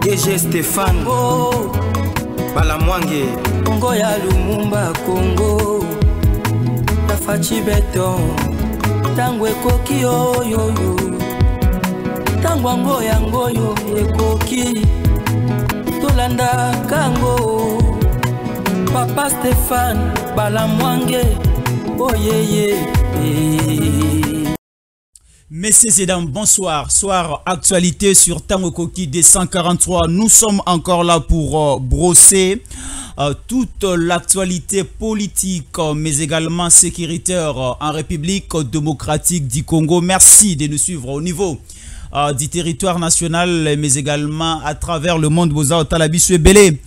DG Stéphane Balamwange Congo ya Lumumba Congo Tafachi Beton Tango ekoki oyo Tango ngoyo ekoki Tolanda kango Papa Stéphane Balamwange Oh yeah. Messieurs et dames, bonsoir. Soir, actualité sur Tango Koki des 143. Nous sommes encore là pour brosser toute l'actualité politique, mais également sécuritaire en République démocratique du Congo. Merci de nous suivre au niveau du territoire national, mais également à travers le monde. Boza Talabisu Belé.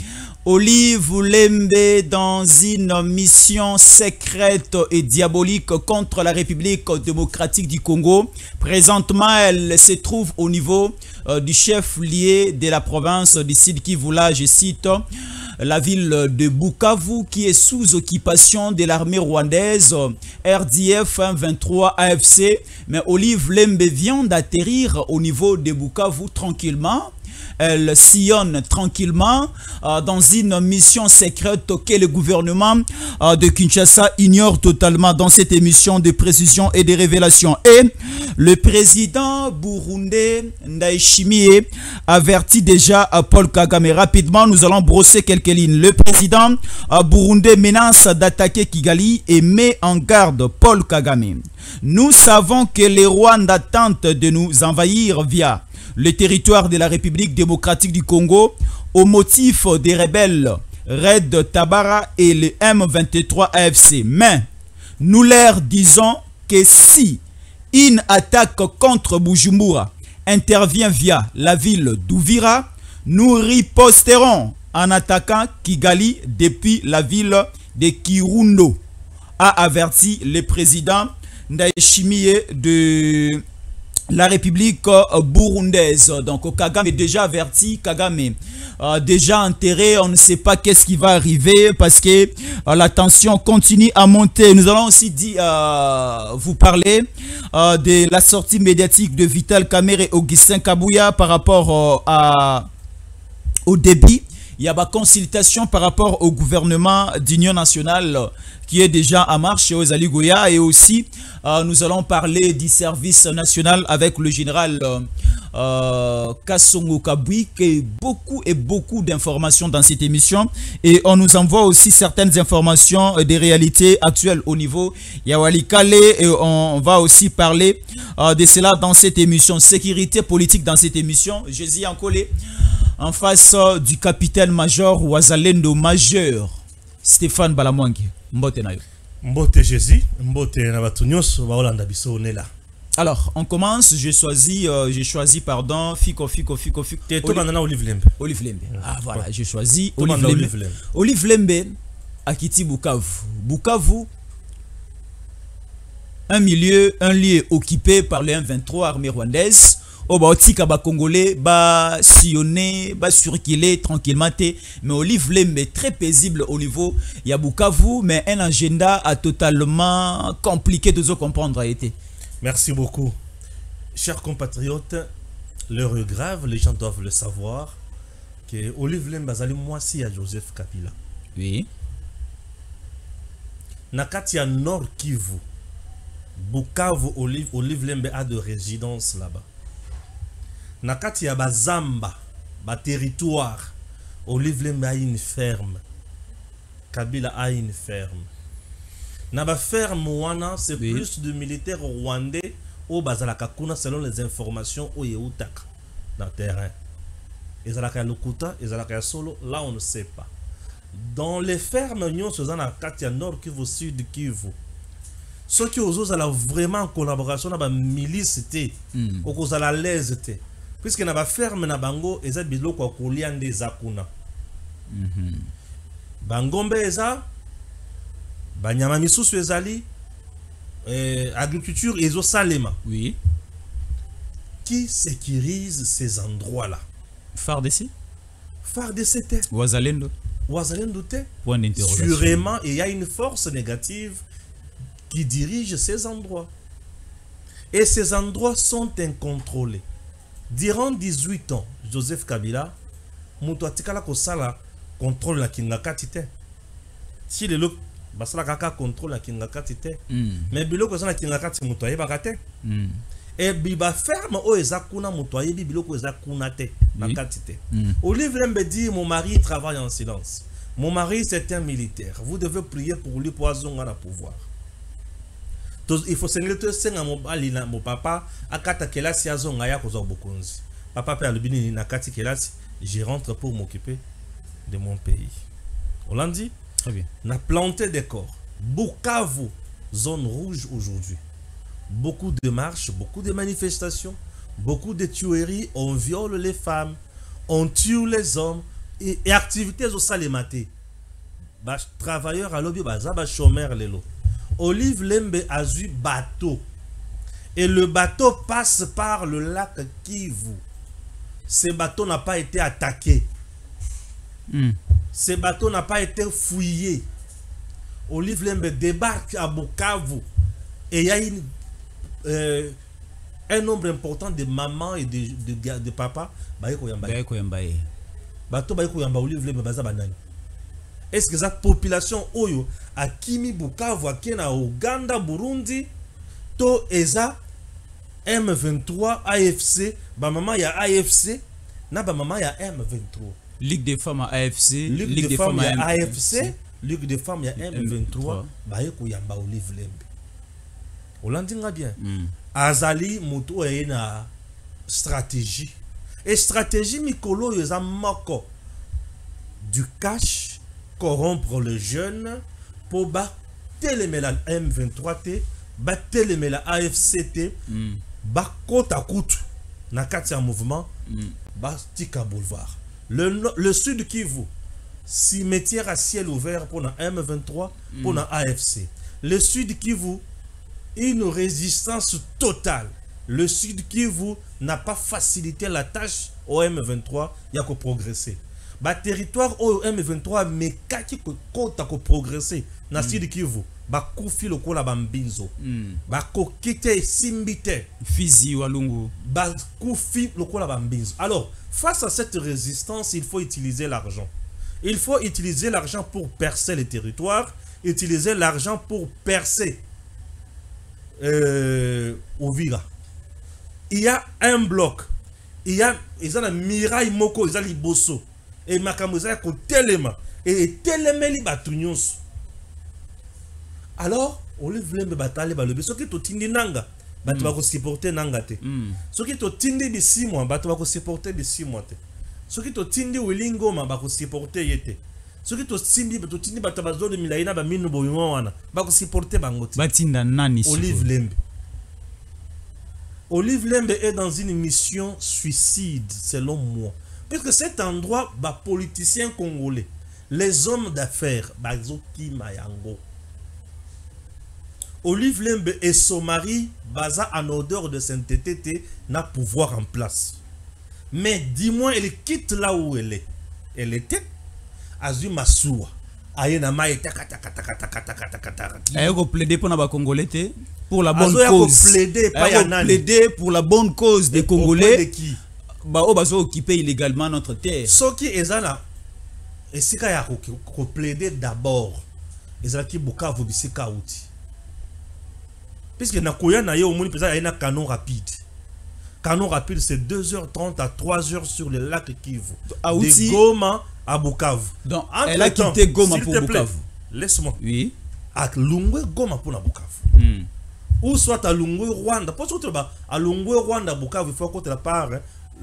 Olive Lembe dans une mission secrète et diabolique contre la République démocratique du Congo. Présentement, elle se trouve au niveau du chef-lieu de la province du Sud Kivu, là, je cite, la ville de Bukavu qui est sous occupation de l'armée rwandaise RDF 23 AFC. Mais Olive Lembe vient d'atterrir au niveau de Bukavu tranquillement. Elle sillonne tranquillement dans une mission secrète que le gouvernement de Kinshasa ignore totalement dans cette émission de précision et de révélation. Et le président burundais Ndayishimiye avertit déjà Paul Kagame. Rapidement, nous allons brosser quelques lignes. Le président burundais menace d'attaquer Kigali et met en garde Paul Kagame. Nous savons que les Rwandais tentent de nous envahir via le territoire de la République démocratique du Congo au motif des rebelles Red Tabara et le M23 AFC. Mais nous leur disons que si une attaque contre Bujumbura intervient via la ville d'Uvira, nous riposterons en attaquant Kigali depuis la ville de Kirundo, a averti le président Ndayishimiye de la République burundaise. Donc Kagame est déjà averti, Kagame déjà enterré, on ne sait pas qu'est-ce qui va arriver parce que la tension continue à monter. Nous allons aussi vous parler de la sortie médiatique de Vital Kamerhe et Augustin Kabouya par rapport au débit. Il y a une consultation par rapport au gouvernement d'union nationale qui est déjà en marche chez Ozali Goya. Et aussi, nous allons parler du service national avec le général Kassongo Kabui, qui a beaucoup d'informations dans cette émission. Et on nous envoie aussi certaines informations des réalités actuelles au niveau Yawali Kale. Et on va aussi parler de cela dans cette émission. Sécurité politique dans cette émission. Jésus en collé en face du capitaine-major Wazalendo Majeur Stéphane Balamwange. Mbote na yo. Mbote Jésus, mbote na batunyos ba Holanda biso nela. Alors, on commence, j'ai choisi Fiko. Tout bandana Olive Lembe. Olive Lembe. Ah voilà, j'ai choisi Olive Lembe. Olive Lembe a quitté Bukavu. Bukavu, un lieu occupé par les M23 armée rwandaise. Oh bah otika ba congolais ba sillonner ba circuler tranquillement mais Olive Lembe est très paisible au niveau il y a Bukavu mais un agenda a totalement compliqué de se comprendre a été. Merci beaucoup chers compatriotes, l'heure est grave, les gens doivent le savoir que Olive Lembe azali mwasi à Joseph Kabila. Oui. Nakati ya Nord Kivu Bukavu Olive Lembe a de résidence là-bas. Nakati ya Bazamba, ba territoire, Olive Lembe a une ferme. Kabila a une ferme. Na ba ferme wana, c'est oui. Plus de militaires rwandais au bazalaka kuna selon les informations au yeutaka dans le terrain. Ezalaka ya Lokuta, ezalaka ya Solo, là on ne sait pas. Dans les fermes nyon sezana nakati ya Nord Kivu, Sud Kivu. Ceux qui osent vraiment en collaboration na ba milice té, okoza la l'aise té. Puisque na ba ferme na bango eza biloko kolia nde za kuna. Bangombe eza banyama misusu ezali agriculture ezo salema. Oui. Qui sécurise ces endroits là? FARDC. FARDC té. Wazalendo. Wazalendo té. Point d'interrogation. Sûrement il y a une force négative qui dirige ces endroits. Et ces endroits sont incontrôlés. Durant 18 ans, Joseph Kabila moto atikala ko sala contrôle la kingakati te. Si le look basala kaka contrôle la kingakati te. Mais biloko ça na kingakati moto ayeba te. Et biba ferme o ezakuna moto ayebi biloko ezakuna te na kati te. Olive Lembe dit mon mari travaille en silence. Mon mari c'est un militaire. Vous devez prier pour lui pour azonga na pouvoir. Il faut sengler te senga mon papa akata kelasi azonga ya kozo bokonzi. Papa père lubini na kati kelasi, je rentre pour m'occuper de mon pays. On l'a dit? Très bien. On a planté des corps. Bukavu, zone rouge aujourd'hui. Beaucoup de marches, beaucoup de manifestations, beaucoup de tueries. On viole les femmes, on tue les hommes et activités au salématé. Travailleurs à l'objet, chômeurs les lots. Olive Lembe a eu bateau. Et le bateau passe par le lac Kivu. Ce bateau n'a pas été attaqué. Ce bateau n'a pas été fouillé. Olive Lembe débarque à Bukavu. Et il y a un nombre important de mamans et de papas. Est-ce que cette population oyo a Kimi Bukavu a Kena Uganda Burundi to eza M23 AFC ba maman ya AFC na ba maman ya M23 Ligue des femmes à AFC Ligue des femmes à AFC Ligue des femmes ya M23 ba yeko yamba Olive Lembe Olandinga bien azali mutu na stratégie et stratégie mikolo yoza moko du cash corrompre les jeunes pour battre la M23 T, battre la AFC T, battre côte à côte, na un mouvement, Tika Boulevard. Le sud Kivu, cimetière à ciel ouvert pour la M23, pour la AFC. Le sud Kivu, une résistance totale. Le sud Kivu n'a pas facilité la tâche au M23, il y a qu'à progresser. Ba territoire au M23 mais kaki ko ta ko progresser na sud Kivu ba kufi lokola bambinzo ba ko kite simbite Fizi Walungu ba kufi lokola bambinzo. Alors face à cette résistance il faut utiliser l'argent. Il faut utiliser l'argent pour percer les territoires, utiliser l'argent pour percer Uvira. Il y a un bloc, il y a Mirai Moko, il y a Liboso. Et Makamoza ko telema et telemeli batunyos. Alors Olive Lembe batale balobi soki to tindi nanga batu ba ko supporter nanga te. Soki to tindi de 6 mois batu ba ko supporter de 6 mois te. Soki to tindi Wilingo ma ba ko supporter yete. Soki to tindi batu ba zone milaina ba minu boyongo wana ba ko supporter bango te. Batinda nani Olive Lembe. Olive Lembe est dans une mission suicide selon moi. Puisque cet endroit, bah, politiciens congolais, les hommes d'affaires, Bazoki Mayango, Olive Lembe et son mari, Baza en odeur de sainteté, n'a pouvoir en place. Mais dis-moi, elle quitte là où elle est. Elle était Azuma Soua. Ayenama était plaider pour les Congolais pour la bonne cause. Plaider pour la bonne cause des Congolais. De qui? Bah, on va occuper illégalement notre terre. Ce qui est là, et c'est qu'il y a plaider d'abord. Et c'est là qui Bukavu bisika outi. Puisque Nakoya na yo omoni pesa na canon rapide. Canon rapide c'est 2h30 à 3h sur le lac Kivu. De Goma à Bukavu. Donc elle a quitté Goma pour Bukavu. Laisse-moi. Oui. À Lungwe Goma pour na Bukavu. Ou soit à Lungwe Rwanda. Parce que à Lungwe Rwanda Bukavu il faut côté la part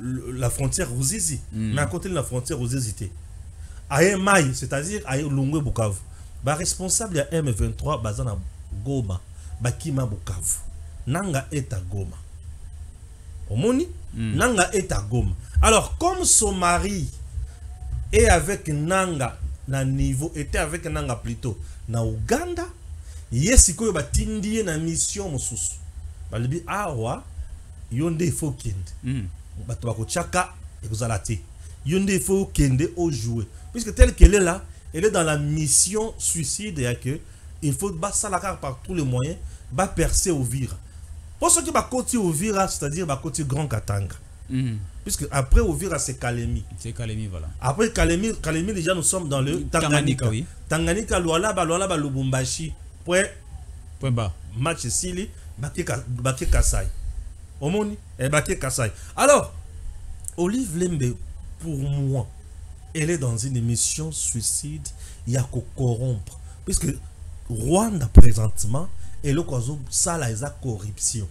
la frontière Ruzizi, mais à côté de la frontière Ruzizi, Aye Maï, c'est-à-dire Aye Lungwe Bukavu, ba responsable ya M23 bazana Goma, Bakima Bukavu, Nanga est à Goma. Omoni, Nanga est à Goma. Alors comme son mari est avec Nanga na niveau, était avec Nanga plutôt na Uganda, yesiko ba tindie na mission mosusu. Balibi awa yonde faut kende. Chaka et vous allez il faut qu'elle jouer puisque telle qu'elle est là, elle est dans la mission suicide et que il faut battre la carte par tous les moyens, percer Uvira. Pour ceux qui va côté Uvira, c'est-à-dire côté Grand Katanga. Puisque après Uvira c'est Kalemi. C'est Kalemi, voilà. Après Kalemi, déjà nous sommes dans le Tanganyika. Oui. Tanganyika, Lualaba, Lubumbashi. Point bas. Match Sili, Baké Kasai. Omoni, et Baké Kasai. Alors, Olive Lembe, pour moi, elle est dans une émission suicide, il y a qu'à corrompre. Puisque Rwanda, présentement, est le cas où ça, là, il y a corruption.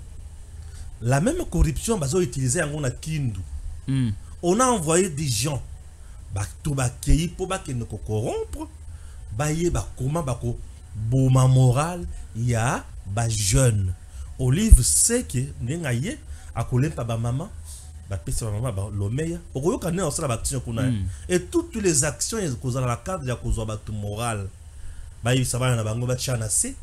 La même corruption, bah, ils utilisé en Kindu. On a envoyé des gens, bah, tout bah, qui pour bah, qu'ils ne corrompre, bah, y bah, comment bah, boma moral, il y a bah, jeune. Olive sait que n'engaye à coller pas bah, maman, bah, pèse bah, maman, bah, l'omeya. Au royaume canet, on sait la bâtiment qu'on a. Et toutes les actions, ils causent dans la cadre, il y a causé bah, tout moral. Bah, il s'avère na bango bah, chanasé,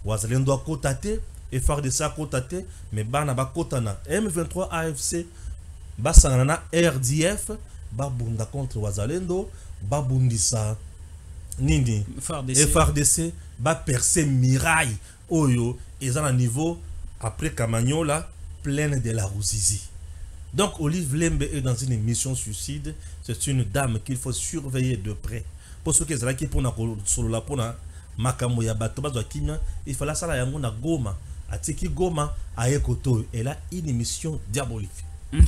ou à zélé doit cotater. Et faire de ça côté mais bana ba kotana M23 AFC basangana RDF babunda contre Wazalendo babundisa nini FRDC ba percer miraille oyo ils ont un niveau après Kamanyola pleine de la Ruzizi. Donc Olive Lembe est dans une mission suicide. C'est une dame qu'il faut surveiller de près pour ceux qui sont là qui pour na solo la pour na makambo ya bato bazwa kimia il fallait ça la yango na Goma. Atiki Goma à Ekoto, elle a une émission diabolique.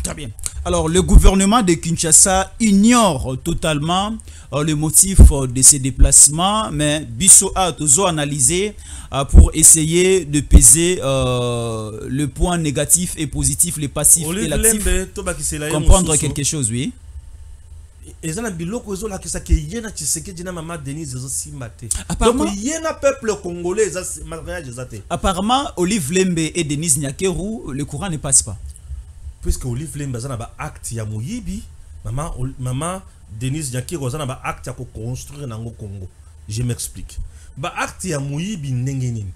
Très bien. Alors, le gouvernement de Kinshasa ignore totalement le motif de ces déplacements, mais Bisso a toujours analysé pour essayer de peser le point négatif et positif, les passifs et l'actif. Comprendre quelque chose, oui. Apparemment, Olive Lembe et Denise Nyakeru, le courant ne passe pas. Puisque Olive Lembe a acte ya Moyibi, maman Denise Nyakeru a acte ya construire dans le Congo. Je m'explique. Ba acte ya Moyibi nengenin.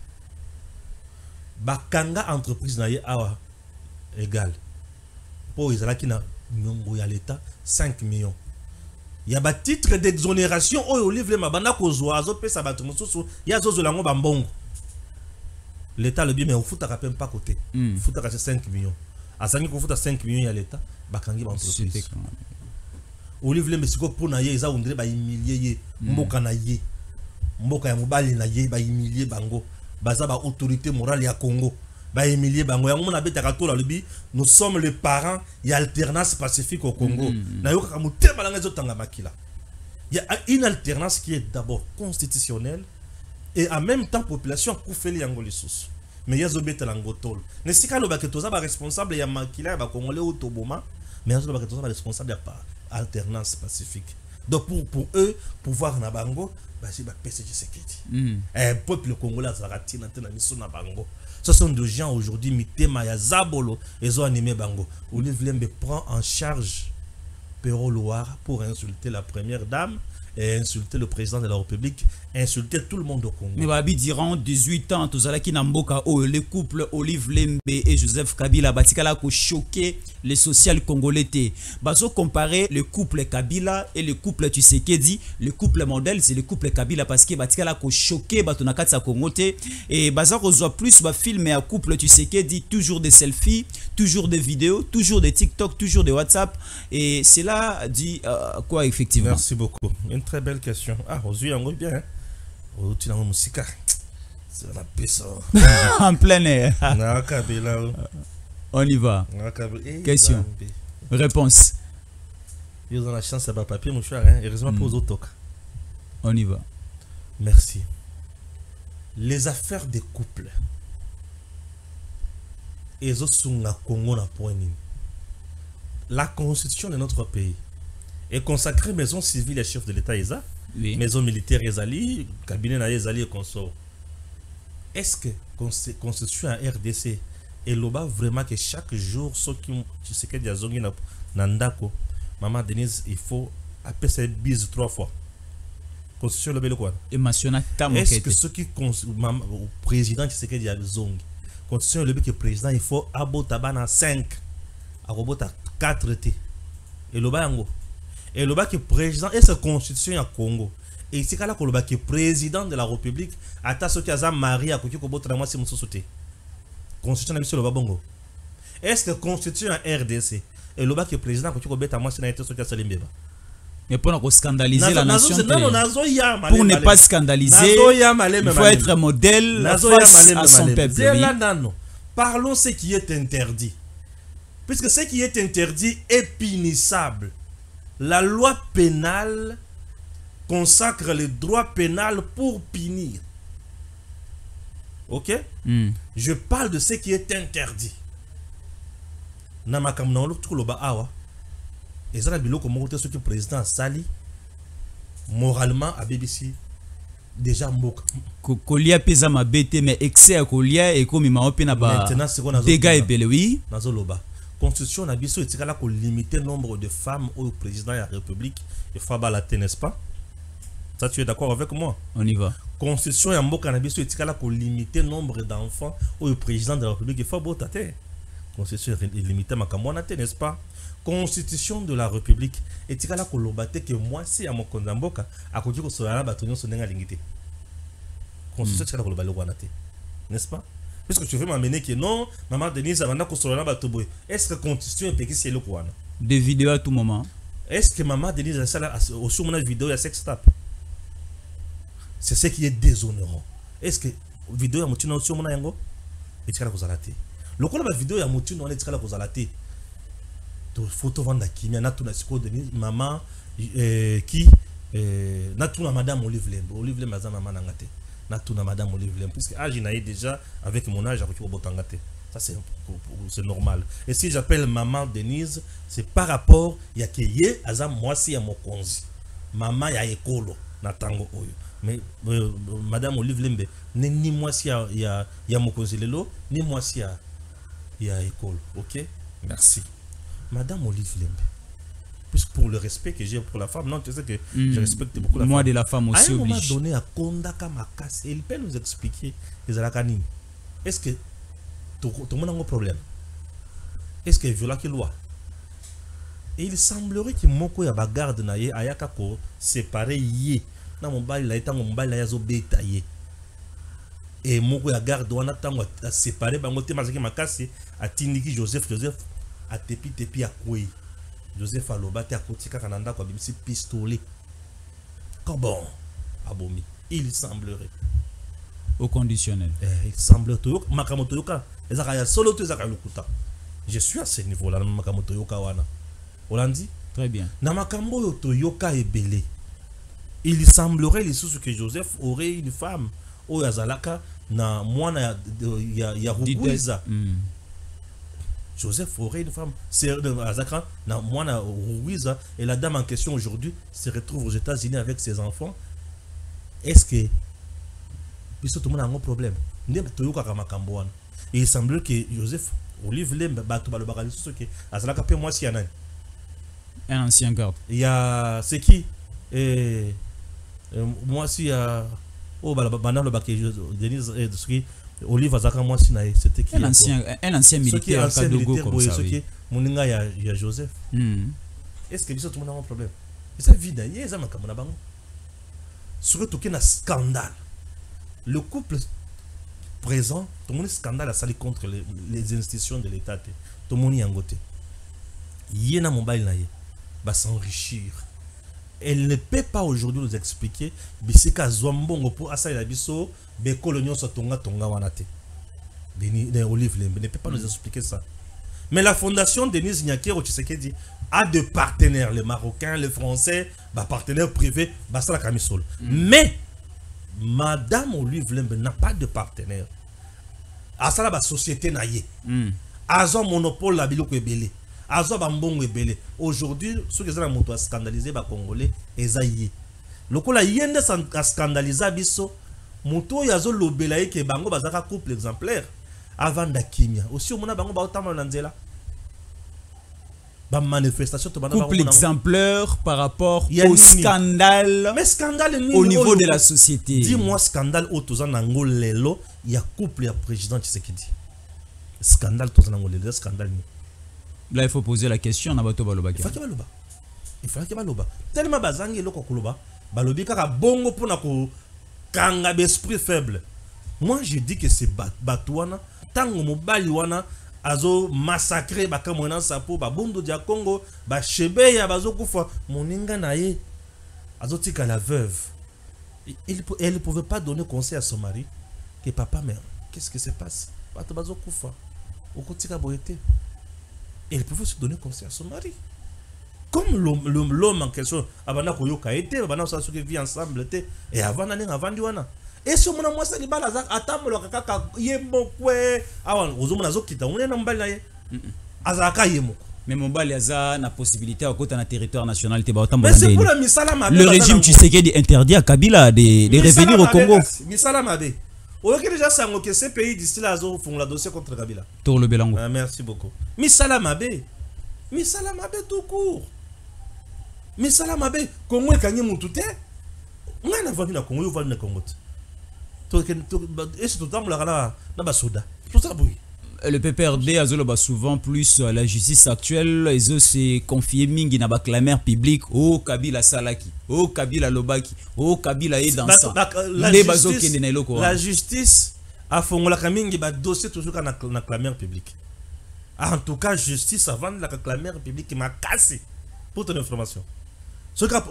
Ba kanga entreprise na ye awa égal. Pour Israël na nyongo ya l'État 5 millions. Il y a des titres d'exonération au Olive Mabana Kozwa, Azope Sabatumoussou, il y a Zozolango Bambongo. L'État le bien, mais au foot, à peine pas côté. Le foot à 5 millions. À 5 millions, il y a l'État. Bakangi entreprise. Olive Mesiko pour naïe, ils ont humilié, Mboka naïe, Mboka ya Mobali naïe, humilié Bango, Bazaba autorité morale ya Congo. Nous sommes les parents, il y a alternance pacifique au Congo. Il y a une alternance qui est d'abord constitutionnelle et en même temps population pour faire les Angolisus. Mais il y a des gens ne si pas responsable, il y a Makila, il y a Congolais au Toboma, mais il y a des responsables de l'alternance pacifique. Donc pour eux, pouvoir na bango, c'est le PCG Sekedi. Un peuple congolais a ratina na bango. Ce sont des gens aujourd'hui, Mitema ya Zabolo, ils ont animé bango. Olive Lembe prend en charge Perro Loire pour insulter la première dame et insulter le président de la République, insulter tout le monde au Congo. Mais Babi diront 18 ans, tous qui Namboka, le couple Olive Lembe et Joseph Kabila, Batikala ko choqué les social congolais. Baso comparer le couple Kabila et le couple Tshisekedi, le couple modèle c'est le couple Kabila parce que Batikala ko choqué Batonakatsa Kongote et Baza reçoit plus ba film et un couple Tshisekedi toujours des selfies, toujours des vidéos, toujours des TikTok, toujours des WhatsApp et cela dit quoi effectivement. Merci beaucoup. Une très belle question. Ah, aujourd'hui on bien. Hein? C'est la pisse. En plein air. On y va. Question. Réponse. Ils ont la chance de papier, mon cher. Heureusement pour les autres. On y va. Merci. Les affaires des couples. Et Congo na point. La constitution de notre pays est consacrée maison civile et chef de l'État ESA. Oui. Maison militaire Ezali, cabinet na Ezali et consort. Est-ce que constitution à RDC et l'oba vraiment que chaque jour ceux qui tu sais que diazongi na nandako maman Denise il faut appeler sa bise 3 fois. Constitution le bel quoi. Et mentionner tam. Est-ce que ceux qui au président tu sais que diazongi constitution le bel que président il faut abotabana 5 abota 4 t et l'oba yango. Et le bac président et sa constitution à Congo. Et c'est là que le bac président de la République a ce qui a marié à Kokiko Botrama si mon société. Constitution de le Babongo. Est-ce que constitution à RDC et le bac est président, quand tu bête à moi, c'est un truc à Salimbeba. Mais pour scandaliser la nation, pour ne pas scandaliser, il faut être modèle face à son peuple. Parlons ce qui est interdit. Puisque ce qui est interdit est punissable. La loi pénale consacre le droit pénal pour punir. Ok? Je parle de ce qui est interdit. Namakam na tout le awa. Et ça, le président Sali, moralement, à BBC, déjà mboka. Kolia pesa mabete, mais excès à kolia et comme il m'a opéné ba dégâts et belle, oui. Constitution na biso etika la ko limiter le nombre de femmes au président de la République. Il faut balater, n'est-ce pas? Ça, tu es d'accord avec moi? On y va. Constitution ya mboka na biso etika la ko limiter le nombre d'enfants au président de la République. Il faut botate. Constitution est limitée makamwana, n'est-ce pas? Constitution de la République et tikala kolobate que moi si à mon kondamboka a koki ko sola batonyo sonenga lingité. Constitution tikala kolobale wanate. N'est-ce pas? Puisque tu veux m'amener que non, maman Denise avant ko sola batoboy. Est-ce que constitution est péqué c'est le quoi? Des vidéos à tout moment. Est-ce que maman Denise a ça au sur mon vidéo ya sex tape? C'est ce qui est déshonorant. Est-ce que vidéo ya mutino sur mon yango et tikala kozalate. Le quoi la vidéo ya mutino on est tikala kozalate. Photo vanda kimia natuna siko Denise maman qui natuna madame Olive maza maman nangate natuna madame Olive puisque âge il déjà avec mon âge avec botangate ça c'est normal et si j'appelle maman Denise c'est par rapport ya keye aza mwasi ya mokonzi maman ya ekolo na tango oyo mais madame Olive Lembe ni mwasi ya mokonzi lelo ni mwasi ya ekolo. OK, merci. Madame Olive Lembe, puisque pour le respect que j'ai pour la femme, non, tu sais que je respecte beaucoup la femme. Moi de la femme aussi. À un moment donné, à Kondaka Makas, il peut nous expliquer les Alakanines. Est-ce que tout le monde a un problème? Est-ce qu'il viola quelle loi? Et il semblerait que Moko ya bagarde na ye ayaka ko séparé yé. Na mon bail la etango mon bail la yazo betaye. Et Moko ya garde wana tango a séparé bango te mazaki makasi a tindiki Joseph a tepi à quoi Joseph Aloba te akotika kananda kwa bimisi pistolet. Bon, abomi. Il semblerait. Au conditionnel. Il semblerait. Makamoto yoka. Ezaka solo tu ezaka lokuta. Je suis à ce niveau-là. Makamoto yoka wana. Olandi? Très bien. Na makambo yoka ebele. Il semblerait les sous que Joseph aurait une femme. O yazalaka na mwana ya Ruguiza. Joseph aurait une femme. C'est Azakra, et la dame en question aujourd'hui se retrouve aux États-Unis avec ses enfants. Est-ce que tout le monde a un problème? Et il semble que Joseph Olive Lembe un ancien garde. Il y a c'est qui moi si oh le baquet Denise Olive Azaka moi c'était qui? Un ancien militaire Kadogo comme ça. Moninga ya Joseph. Est-ce que tout le monde a un problème? Et ça vide il y a ça makamona bango. Surtout qu'il y a un scandale. Le couple présent, tout le monde scandale à salir contre les institutions de l'État. Tout le monde y a un côté. Il y a un mobile là, va s'enrichir. Elle ne peut pas aujourd'hui nous expliquer bisika zombongo pour asa la biso be colonion so tonga wanate. Beni Olive Lembe ne peut pas nous expliquer ça. Mais la fondation Denise Nyakero Tshisekedi a de partenaires, les Marocains, les Français, partenaires privés, basta la camisole. Mais Madame Olive Lembe n'a pas de partenaire. Asa la société naye. Azo monopole la biloko ebele. Azo bambongo ebele. Aujourd'hui, ceux qui sont moto scandalisé ba congolais ezayi. Lokola yende a scandaliser biso, moto yazo lobela ke bango bazaka couple exemplaire avant d'akimia. Aussi on a bango ba otama na nzela. Ba manifestation to bana couple exemplaire par rapport au scandale. Mais scandale au niveau de la société. Dis-moi scandale au toza nango lelo, il y a couple ya président Tshisekedi. Scandale toza nango lelo, scandale ni. Là, il faut poser la question à Bato Baloba. Il faut que Baloba. Tellement bazangi loko koloba, balobi kaka bongo pona ko kanga esprit faible. Moi, je dis que c'est Batouana, tango mobali wana azo massacrer bakamona sapo babondo dia Congo ba chebe ya bazo kufa moninga na ye azo tika la veuve. Elle ne pouvait pas donner conseil à son mari que papa mais qu'est-ce qui se passe bato bazo kufa okotika boyete. Elle pouvait se donner conseil à son mari. Comme l'homme en question abana koyoka été abana ça ce qui vit ensemble et avant d'aller avant diwana. Et ce mon moi ça li bala za atamlo kaka yemokwe awan ozomona zokita on na mbali na ye azaka yemoko. Mais Mobali a la possibilité à côté d'un territoire national. Mais c'est pour le misala mabe. Le régime Tshisekedi interdit à Kabila de revenir au Congo. Misala mabe. Au lieu déjà ça que ces pays d'ici là font la dossier contre Kabila. Tour le Belango. Merci beaucoup. Misala mabe. Misala mabe tout court. Misala mabe. Congo kanyi mutute. Mwana vani na Congo, vani na Congo. Est-ce que tout le temps na basoda. Tout ça boui. Le PPRD a souvent plus la justice actuelle. Ils ont se confié mingi na baklamère public. Oh Kabila Salaki, oh Kabila Lobaki, oh Kabila est dans ça. La justice a fait la mingi ba dossier toujours na clamère public. En tout cas, justice avant la clamère public qui m'a cassé pour ton information. Ce cas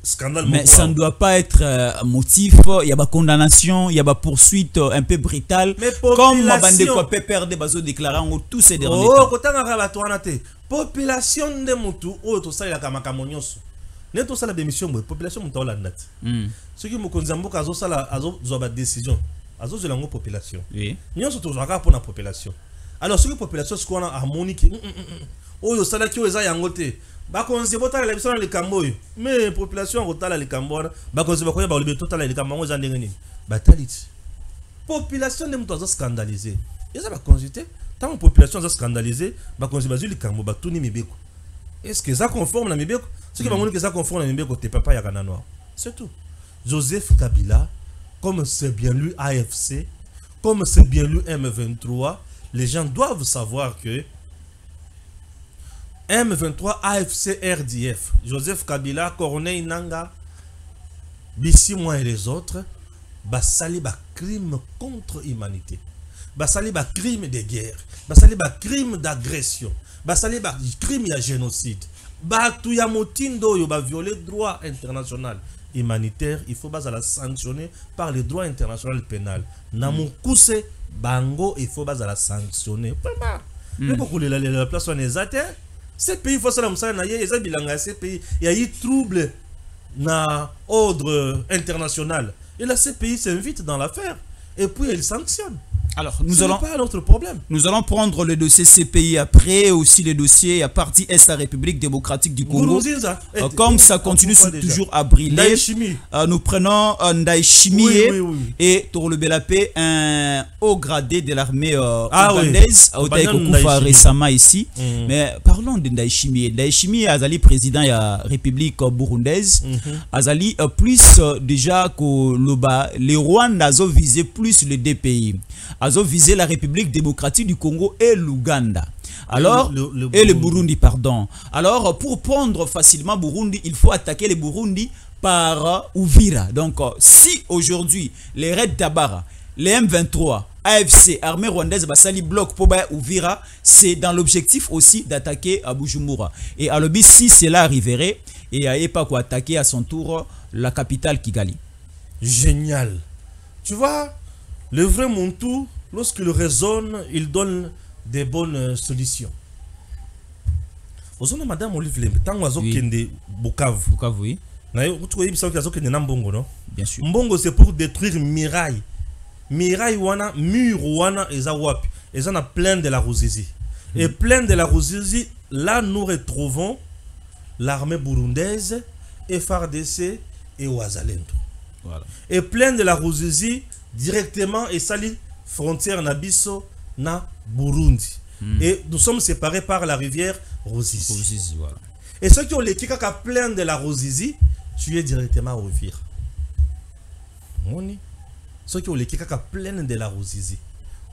scandale. Mais ça ne doit pas être motif. Il y a des condamnations, il y a des poursuites un peu brutales. Comme ma bande de PPRD bazo déclaré en tous ces derniers temps. Population de Moutou, tout ça, il y a Kamakamonioso. Ne tout ça la démission, population Moutou la net. Ce qui me concerne, azo sala azo zoba décision, azo zelango population. Oui. Nous sommes toujours pour la population. Alors ce que population ce qu'on a harmonique. Oh yo sala ki oza yangote. Ba konzi botala la biso na likambo yo. Mais population rotala likambo na ba konzi ba koya ba libe totala likambo ngo za ndenge nini. Ba talit. Population de Moutou azo scandalisé. Eza ba konzité. Tant population azo scandalisé, ba konzi ba zu likambo ba tuni mibeko. Est-ce que ça conforme na mibeko? Ce qui va montrer que ça conforme na mibeko te papa ya kana noir. C'est tout. Joseph Kabila, comme c'est bien lu AFC, comme c'est bien lu M23, les gens doivent savoir que M23, AFC, RDF, Joseph Kabila, Corneille Nanga, Bissi moi et les autres, basali ba crime contre l'humanité, basali ba crime de guerre, basali ba crime d'agression, basali ba crime de génocide, batu ya motindo yo ba violer droit international humanitaire, il faut la sanctionner par le droit international pénal. Namoukuse bango, il faut la sanctionner. Mais pourquoi la place on est atteint? Ces pays, il faut ça ces pays, il y a eu trouble na ordre international. Et là, ces pays s'invitent dans l'affaire. Et puis, ils sanctionnent. Alors, pas notre problème. Nous allons prendre le dossier CPI après, aussi le dossier à partie Est la République démocratique du Congo. Comme ça continue toujours à briller, nous prenons Ndaïchimi et Tour le Belapé, un haut gradé de l'armée ougandaise, récemment ici. Mais parlons de Ndaïchimi. Ndaïchimi Azali président de la République burundaise. Azali plus déjà que les Rwandais ont visé plus les deux pays. Ils ont visé la République démocratique du Congo et l'Ouganda. Alors, et le Burundi, pardon. Alors, pour prendre facilement Burundi, il faut attaquer le Burundi par Uvira. Donc, si aujourd'hui, les Red Tabara, les M23, AFC, armée rwandaise, Basali bloc pour Uvira, c'est dans l'objectif aussi d'attaquer à Bujumbura. Et à l'obis, si cela arriverait, et à Epako attaquer à son tour la capitale Kigali. Génial. Tu vois, le vrai Montou, lorsqu'il raisonne, il donne des bonnes solutions. Vous avez madame Olive Lembe, tant que vous avez Bukavu. Bukavu, oui. Bien sûr. Mbongo, c'est pour détruire Mirail. Mirail, wana, mur, wana, et Zawap. Et ça, on a plein de la Ruzizi. Et plein de la Ruzizi, là, nous retrouvons l'armée burundaise, FARDC et Ouazalendo. Voilà. Et plein de la Ruzizi, directement et sali frontière Nabiso na Burundi. Et nous sommes séparés par la rivière Ruzizi. Voilà. Et ceux qui ont les kikaka plein de la Ruzizi, tu es directement à Uvira. Ceux qui ont les kikaka plein de la Ruzizi,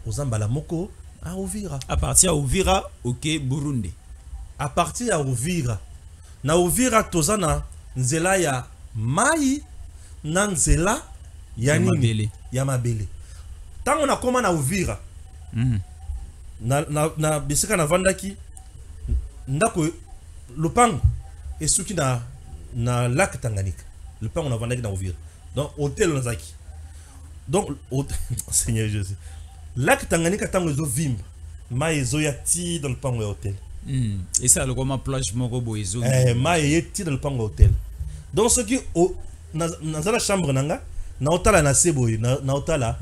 Ozambala Moko à Uvira. À partir à Uvira, ok, Burundi. À partir à Uvira. Na Uvira tozana nzela ya mai na nzela ya nini? Ya mabele. Tant on a comment na Uvira. na bisika na vandaki ndako lopango et soki na lac Tanganyika lopango na vandaki na Uvira donc hôtel nazaki donc Seigneur Jésus lac Tanganyika tango ezo vimba mai ezo ya ti dans le pango ya hôtel et ça le comment plage moko boezo mai yeti dans le pango hôtel donc ce qui dans la chambre nanga na otala na seboy na otala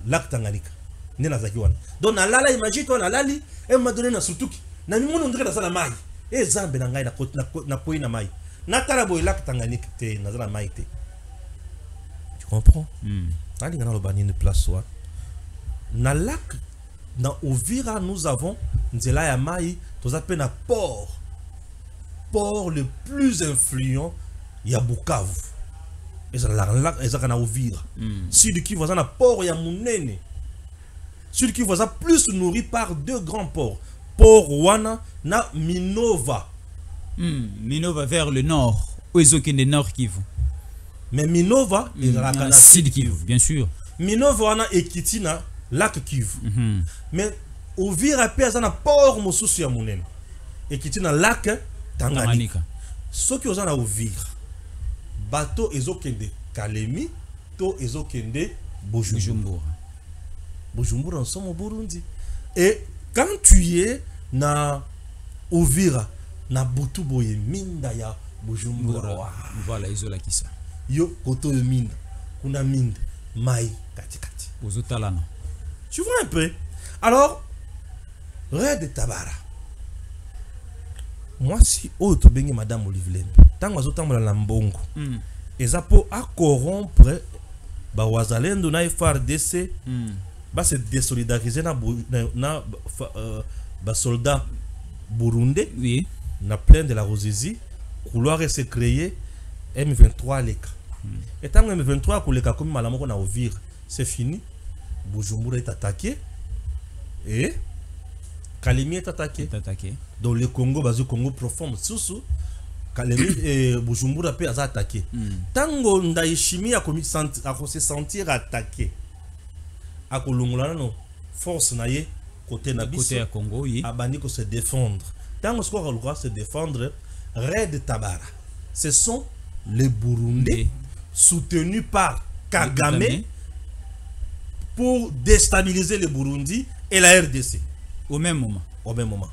lac Tanganyika ni nazaki wana donc na lala imagine toi na lali et m'a donné na sutuki na mimono ndika na sala mai et zambe na ngai na koi na mai na tala boy lac Tanganyika te na sala mai te tu comprends ali ngana lo bani une place soit na lac na Uvira nous avons nzela ya mai tozape na port le plus influent ya Bukavu ezaka na Uvira sud qui voisin na port ya munene sud qui voisin plus nourri par deux grands ports port wana na Minova Minova vers le nord oezokende nord Kivu Mais Minova est dans la Sud Kivu, bien sûr. Minova wana ekiti na lac Kivu. Mais Uvira pe azana port mosusu ya munene. Ekiti na lac Tanganyika. Soki ozana Uvira. Bateau ezokende Kalemi, to ezokende Bujumbura. Bujumbura nous sommes au Burundi. Et quand tu es na Uvira, na Butuboye minda ya Bujumbura. Voilà, isola kisa. Yo koto de minda, kuna minda, mai kati. Ozotalana. Tu vois un peu. Alors, Red Tabara. Moi si autre bengi madame Olivier tant azotambola na mbongo. Eza po a corrompre ba wazalendo na FARDC. Ba se désolidariser na ba soldats burundais. Oui. Na plaine de la Rosizi, couloir se créer M23 leka. Et tant que M23 koleka comme malamoko na Uvira, c'est fini. Bujumbura est attaqué et Kalemi est attaqué. Donc le Congo, le Congo profond, sous Kalemi et Bujumbura peut être attaqué. Tango Ndaishimi a se sentir attaqué. A Kolongolana no force naie côté Nabiso. Côté à Congo, oui. A bandi ko se défendre. Tango ce qu'on doit se défendre, Red Tabara. Ce sont les Burundais soutenus par Kagame pour déstabiliser le Burundi et la RDC. Au même moment.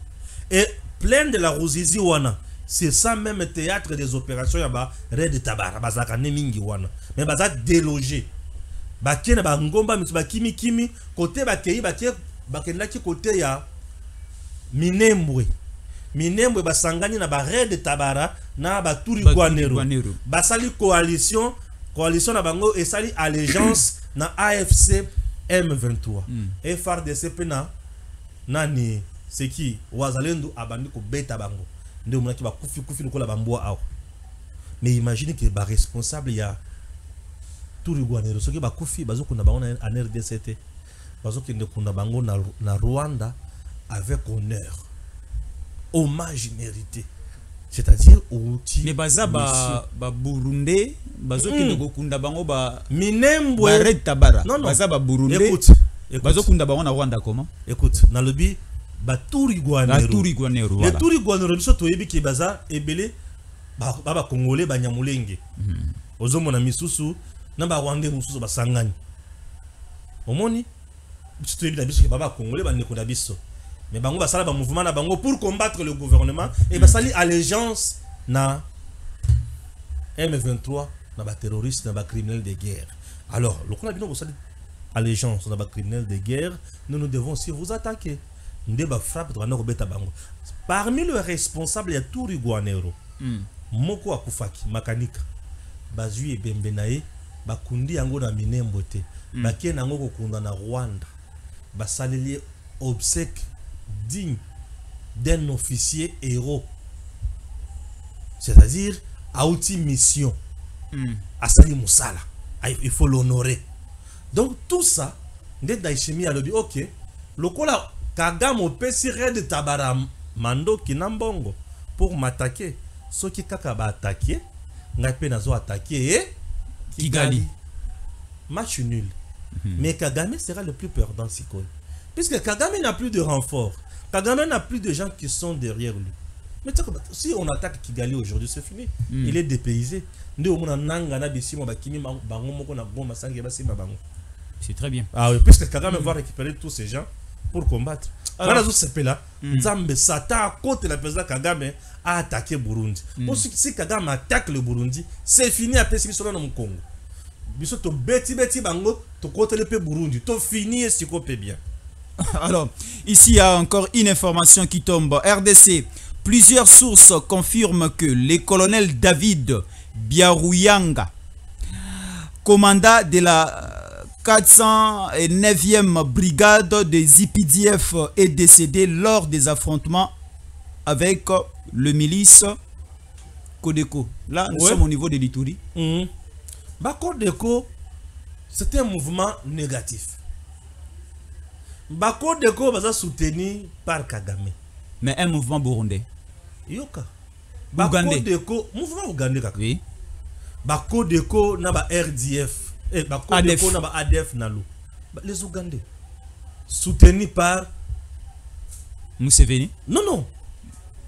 Et plein de la Rosizi wana, c'est ça même théâtre des opérations yaba Red Tabara, bazaka nemingi wana. Mais bazak délogé. Bakena ba ngomba mituba kimi côté bakei bakendaki côté ya Minembwe. Minembwe basangani na ba Red Tabara na ba Turi Gwanero. Basali coalition na bango et sali allégeance na AFC M23. Et FARDC pena nani c'est qui wazalendo abandi ko beta bango. Nde mona ki ba kufi lokola bamboa awo. Mais imagine que ba responsable ya Turi Gwanero soki ba kufi bazokunda bango na RDC. Bazokende kunda bango na Rwanda avec honneur. Hommage mérité. C'est-à-dire outil. Mais baza ba Burundais bazokende kokunda bango ba Minembwe Red Tabara. Non. Baza ba Burundais. Écoute. Bazokunda bango na Rwanda comment? Écoute, dans le bi ba Turi Gwanero. La Turi Gwanero. Les Turi Gwanero biso toyebi ki baza ebele ba Congolais ba Nyamulenge. Ozomona misusu na ba Rwandais mususu basangani. Omoni biso toyebi na biso ki ba Congolais ba nekonda biso. Mais bango basala ba mouvement na bango pour combattre le gouvernement et basali allégeance na M23 na ba terroristes na ba criminels de guerre. Alors, le qu'on a bien basali allégeance na ba criminels de guerre, nous devons aussi vous attaquer. Ndeba frappe to na robeta bango. Parmi les responsables il y a Turi Gwanero. Moko akufaki makanika. Bazui e Bembenaye bakundi yango na Minembwe te. Bakena yango kokunda na Rwanda. Basaleli obsèque digne d'un officier héros. C'est-à-dire à outil mission. À Sali Moussala. Il faut l'honorer. Donc tout ça, Ndé Daishimi a dit ok, le kola Kagame au pesi Red Tabara mando kinambongo pour m'attaquer. Ce qui kaka ba attaquer, ngape nazo attaquer et Kigali. Match nul. Mais Kagame sera le plus perdant si quoi. Puisque Kagame n'a plus de renfort. Kagame n'a plus de gens qui sont derrière lui. Mais si on attaque Kigali aujourd'hui, c'est fini. Il est dépaysé. C'est très bien. Ah oui, puisque Kagame va récupérer tous ces gens pour combattre. Alors, là, Nzambe Satan à côté de la président Kagame a attaqué Burundi. Si Kagame attaque le Burundi, c'est fini après ce qui sera dans le Congo. Biso to beti bango to côté le Burundi, to fini et si bien. Alors, ici il y a encore une information qui tombe. RDC, plusieurs sources confirment que le colonel David Biarouyanga, commandant de la 409e brigade des IPDF, est décédé lors des affrontements avec le milice Kodeko. Là, nous sommes au niveau de l'Ituri. Kodeko, c'était un mouvement négatif. Kodeko va soutenu par Kagame. Mais un mouvement burundais. Yoka. Kodeko, mouvement ougandais. Oui. Kodeko na ba RDF. Kodeko na ba ADF nalu. Les Ougandais. Soutenu par Museveni. Non.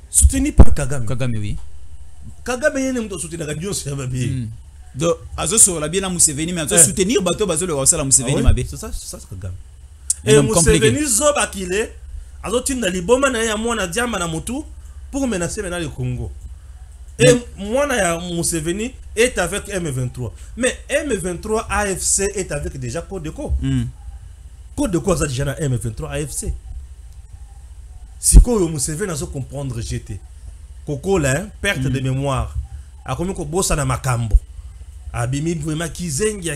Soutenu par Kagame. Kagame, oui. Kagame yene mto soutenu na Dieu c'est babi. Donc, azo sur la bien à Museveni, mais azo soutenir bateau bazo le rosala Museveni mabé. C'est ça Kagame. Et Museveni zo bakile azo tinda liboma na ya mwana diamba na mutu pour menacer maintenant le Congo. Et mwana ya Museveni est avec M23. Mais M23 AFC est avec déjà Kodeko. Kodeko a déjà na M23 AFC. Si ko Museveni azo comprendre GT. Koko là, perte de mémoire. A komi ko bossa na makambo. Abimi vraiment kizengi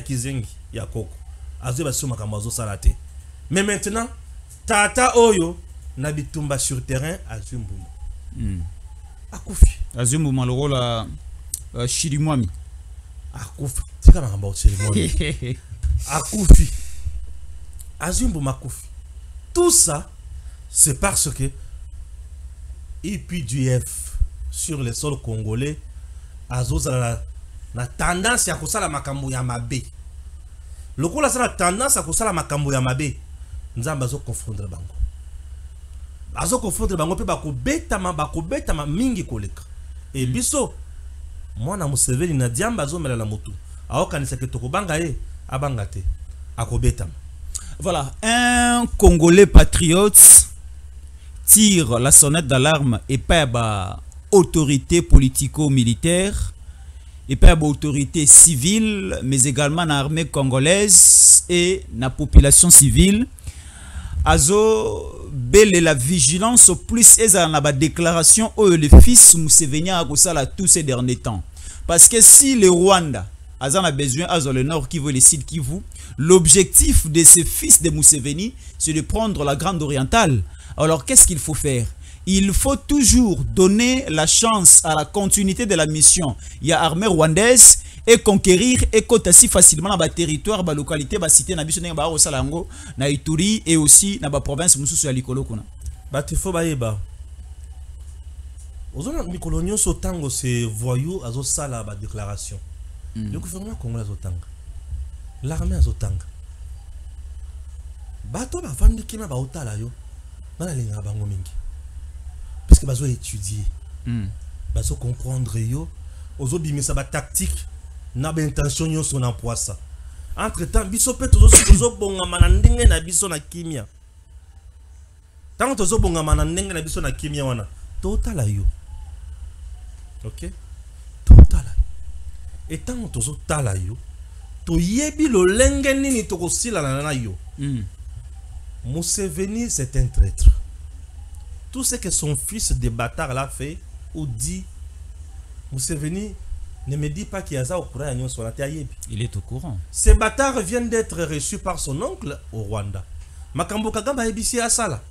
ya koko. Azo ba so makambo azo salate. Mais maintenant, Tata Oyo na bitumba sur terrain à Zumbuma. Akufi. À Zumbuma, le rôle à Chirimwami. Akufi. C'est quand même Chirimwami. Akufi. À Zumbuma Akufi. Tout ça, c'est parce que IPDF sur les sols congolais, Azozala na tendance à kusala makambo ya mabe. Le coup là, c'est la tendance à kusala makambo ya mabe. Nzamba zo confondre bango. Azo confondre bango pe bakobetama mingi koleka. Et biso mwana Museveni na diamba zo mela la motu. Aokanisa ke tokobanga abangate akobetama. Voilà, un Congolais patriote tire la sonnette d'alarme et pas ba autorité politico-militaire et pas ba autorité civile, mais également na armée congolaise et na population civile. Azo belle la vigilance plus eza na ba déclaration où le fils Museveni a kosala tous ces derniers temps. Parce que si le Rwanda a besoin azo le Nord Kivu et le Sud Kivu, l'objectif de ce fils de Museveni, c'est de prendre la Grande Orientale. Alors qu'est-ce qu'il faut faire? Il faut toujours donner la chance à la continuité de la mission. Il y a armée rwandaise et conquérir et si facilement dans le territoire, dans la localité, dans la cité, dans la Ituri et aussi dans la province de Likolo. Il faut baïba. Aux autres coloniaux sotango c'est voyou azo sala ba déclaration. Le gouvernement congolais azotanga. L'armée azotanga. Bato ba vandi kina ba otala yo. Bana linga bango mingi. Parce que bazo étudier. Bazo comprendre yo. Ozo bimisa ba tactique. Na ba intention yo son emploi ça. Entre temps biso pe tozo bonga manandenge na biso na kimia. Tant tozo bonga manandenge na biso na kimia wana. Totala yo. OK? Totala. Et tant tozo tala yo, to yebi lo lenge nini to kosila na yo. Museveni c'est un traître. Tout ce que son fils de bâtard l'a fait ou dit, Museveni ne me dit pas qu'il y a ça au courant. Il est au courant. Ces bâtards viennent d'être reçus par son oncle au Rwanda. Makambo Kagame ebisi asala.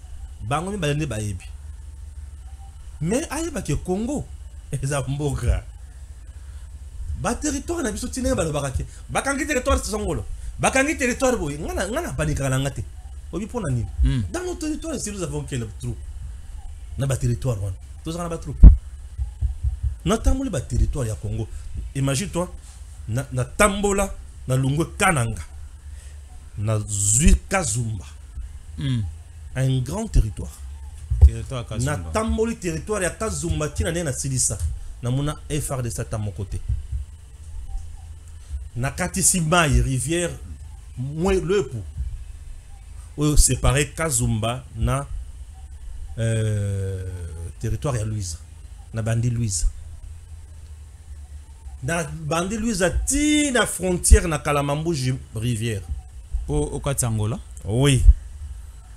Bango mi ba yebi. Mais ayeba ke Congo ezamboka. Ba territoire na biso tinenga ba bakake. Bakangi territoire songolo. Bakangi territoire boy. Ngana panika la ngate. Obi pona nini? Dans notre territoire, si nous avons quel trou? Na ba territoire wana. Tous na ba trou. Notamment le ba territoire ya Congo. Imagine-toi na Tambola, na Lungwe Kananga. Na Zui Kazumba. un grand territoire. Territoire Na Kazumba. tamboli territoire ya Kazumba tina ne na silisa. Na mona FRDC ta mon côté. Na katisi mai rivière moins le pou. Ou séparer Kazumba na territoire ya Louise. Na bandi Louise. Na bandi Louise ti na frontière na Kalamambo rivière. Au Katsangola. Oui.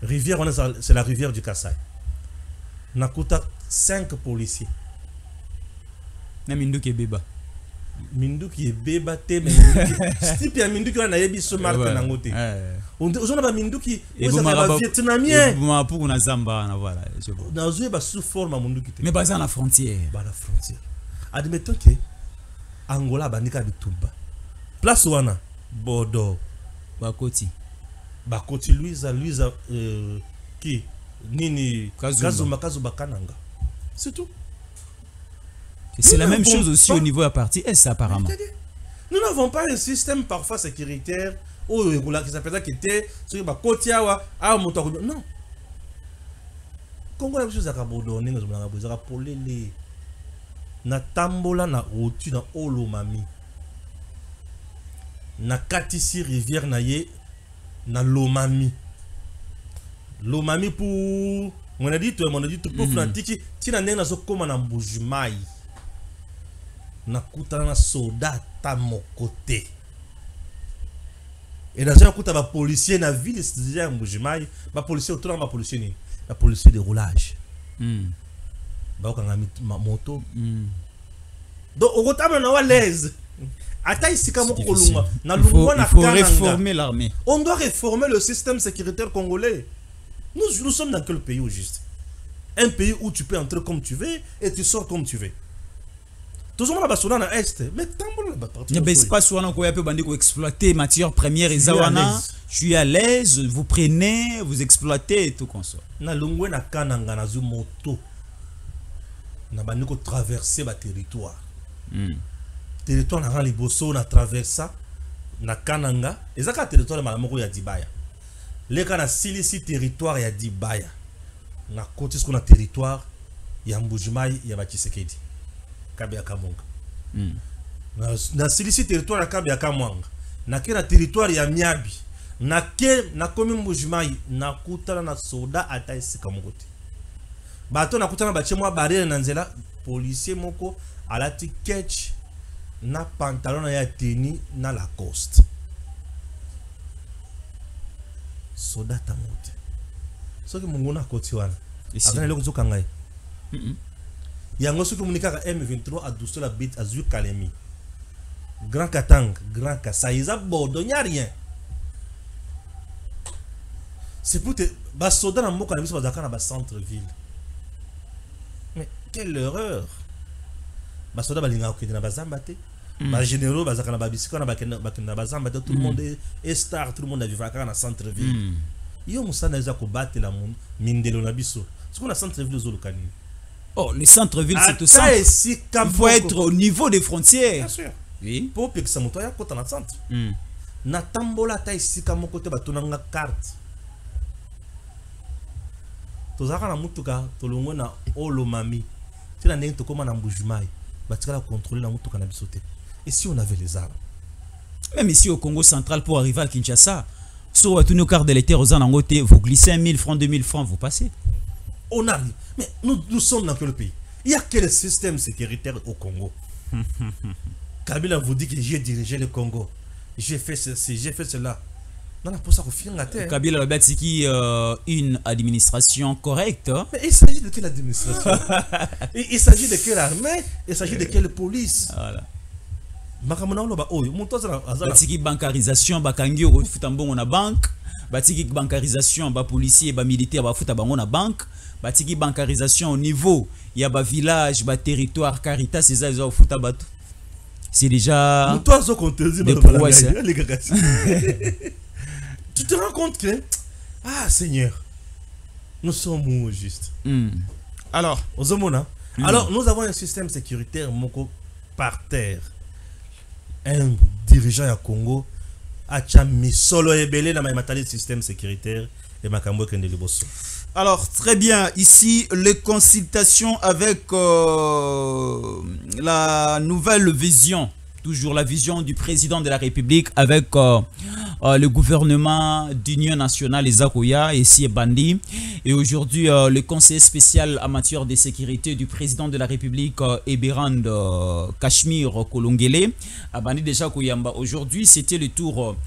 Rivière, c'est la rivière du Kassai. Nakuta 5 policiers. Na Minduki Beba. Minduki est beba te mais type ya Minduki on a yebi so marque nangote. On a ba Minduki et vous avez vietnamien. Buma pour na Zamba na voilà, je vois. Na zo ba sous forme Minduki te. Mais basé à la frontière. Ba la frontière. Admettons que Angola bandika bitumba. Place wana Bodo Bakoti. Bakoti Louisa qui nini Kazumba. Kazumba Kananga. C'est tout. Et c'est la même n'avons chose aussi pas- au niveau à partie S apparemment. Nous n'avons pas un système parfois sécuritaire qui s'appelle qui était sur le côté non. Congo la chose à abandonner nous avons besoin de polele na tambola na otu na olomami na katisi rivière na ye na lomami pour on a dit pour frantique tina ndenge nazokoma na mbujimai na kutana na soda ta mokote et dans un coup ba policier na ville déjà mbujimai ba policier autour ba policier ni ba policier de roulage ba okanga moto donc au rotama na wa l'aise ata isika moko lunga na lungwa na Il faut Kananga. réformer l'armée. On doit réformer le système sécuritaire congolais. Nous sommes dans quel pays au juste? Un pays où tu peux entrer comme tu veux et tu sors comme tu veux. Toujours là-bas, sur l'Est, mais tant là-bas, Il y a espace où on peut exploiter matières premières et Je suis à zawana. l'aise. Je suis à l'aise, vous prenez, vous exploitez et tout comme ça. na longwe na Kananga na zu moto. Na bandiko traverser ba territoire. Territoire na rali boso na traversa na Kananga, ezaka territoire na moko ya Dibaya. Leka na silisi territoire ya Dibaya. Na côté ce qu'on a territoire ya Mbujimai ya Bachisekedi. Kabya Kamonga. Na silisi territoire ya Kabya Kamwanga. Na kena territoire ya Miabi. Na komi Mbujimai na kutana na soda ata isika mokote. Bato na kutana bache mwa barrière na nzela policier moko alati catch na pantalon na ya teni na Lacoste. Soda tamote. Soki mungu na koti wana. Ici. Akana leko zoka ngai. Yango soki munikaka M23 a douce la bite azui Kalemi. Grand Katang, Grand Kassai, ils abordent, il n'y a rien. C'est pour te... Bas soda na mboka na biso bazaka na ba centre-ville. Mais quelle erreur. Bas soda balinga okende na bazamba te. Ba généraux bazaka na babisika na bakenda bazamba te. Tout le monde est star, tout le monde a vivaka na centre-ville. Yo musana eza ko batela monde mindelo na biso. Ce qu'on a centre-ville aux locaux. Oh, les centres-villes, c'est au centre. Il faut être au niveau des frontières. Bien sûr. Oui. Pour que ça monte ya kota na centre. Na tambola ta isika moko te batonanga carte. Tozaka na mutuka tolongwe na olomami. Tina ndenge tokoma na Mbujimai. Batikala contrôler na mutuka na biso te. Et si on avait les armes? Même ici au Congo central pour arriver à Kinshasa, sur tous nos cartes de l'été aux Anangote, vous glissez 1000 francs, 2000 francs, vous passez. On arrive. Mais nous sommes dans quel pays? Il y a quel système sécuritaire au Congo? Kabila vous dit que j'ai dirigé le Congo. J'ai fait ceci, j'ai fait cela. Non, pour ça qu'on finit la terre. Kabila a bâti une administration correcte. Mais il s'agit de quelle administration? Il s'agit de quelle armée? Il s'agit de quelle police? Voilà. Batiki bancarisation, bakangi au futambon na banque. Batiki bancarisation, ba policier, ba militaire, ba futa bango na banque. Batiki bancarisation au niveau, il y a ba village, ba territoire, Caritas, c'est ça, ils ont futa bateau. C'est déjà des prouesses. Tu te rends compte que, ah Seigneur, nous sommes où juste? Alors, alors, nous avons un système sécuritaire moko par terre. Un dirigeant à Congo a mis solo ebele na matali système sécuritaire et Makambo Kende Liboso. Alors, très bien. Ici, les consultations avec la nouvelle vision, toujours la vision du président de la République avec le gouvernement d'Union nationale, Ezakoya, ici Bandi. Et aujourd'hui, le conseiller spécial en matière de sécurité du président de la République, Eberand Cachemire Kolongele, à Bandi déjà Koyamba. Aujourd'hui, c'était le tour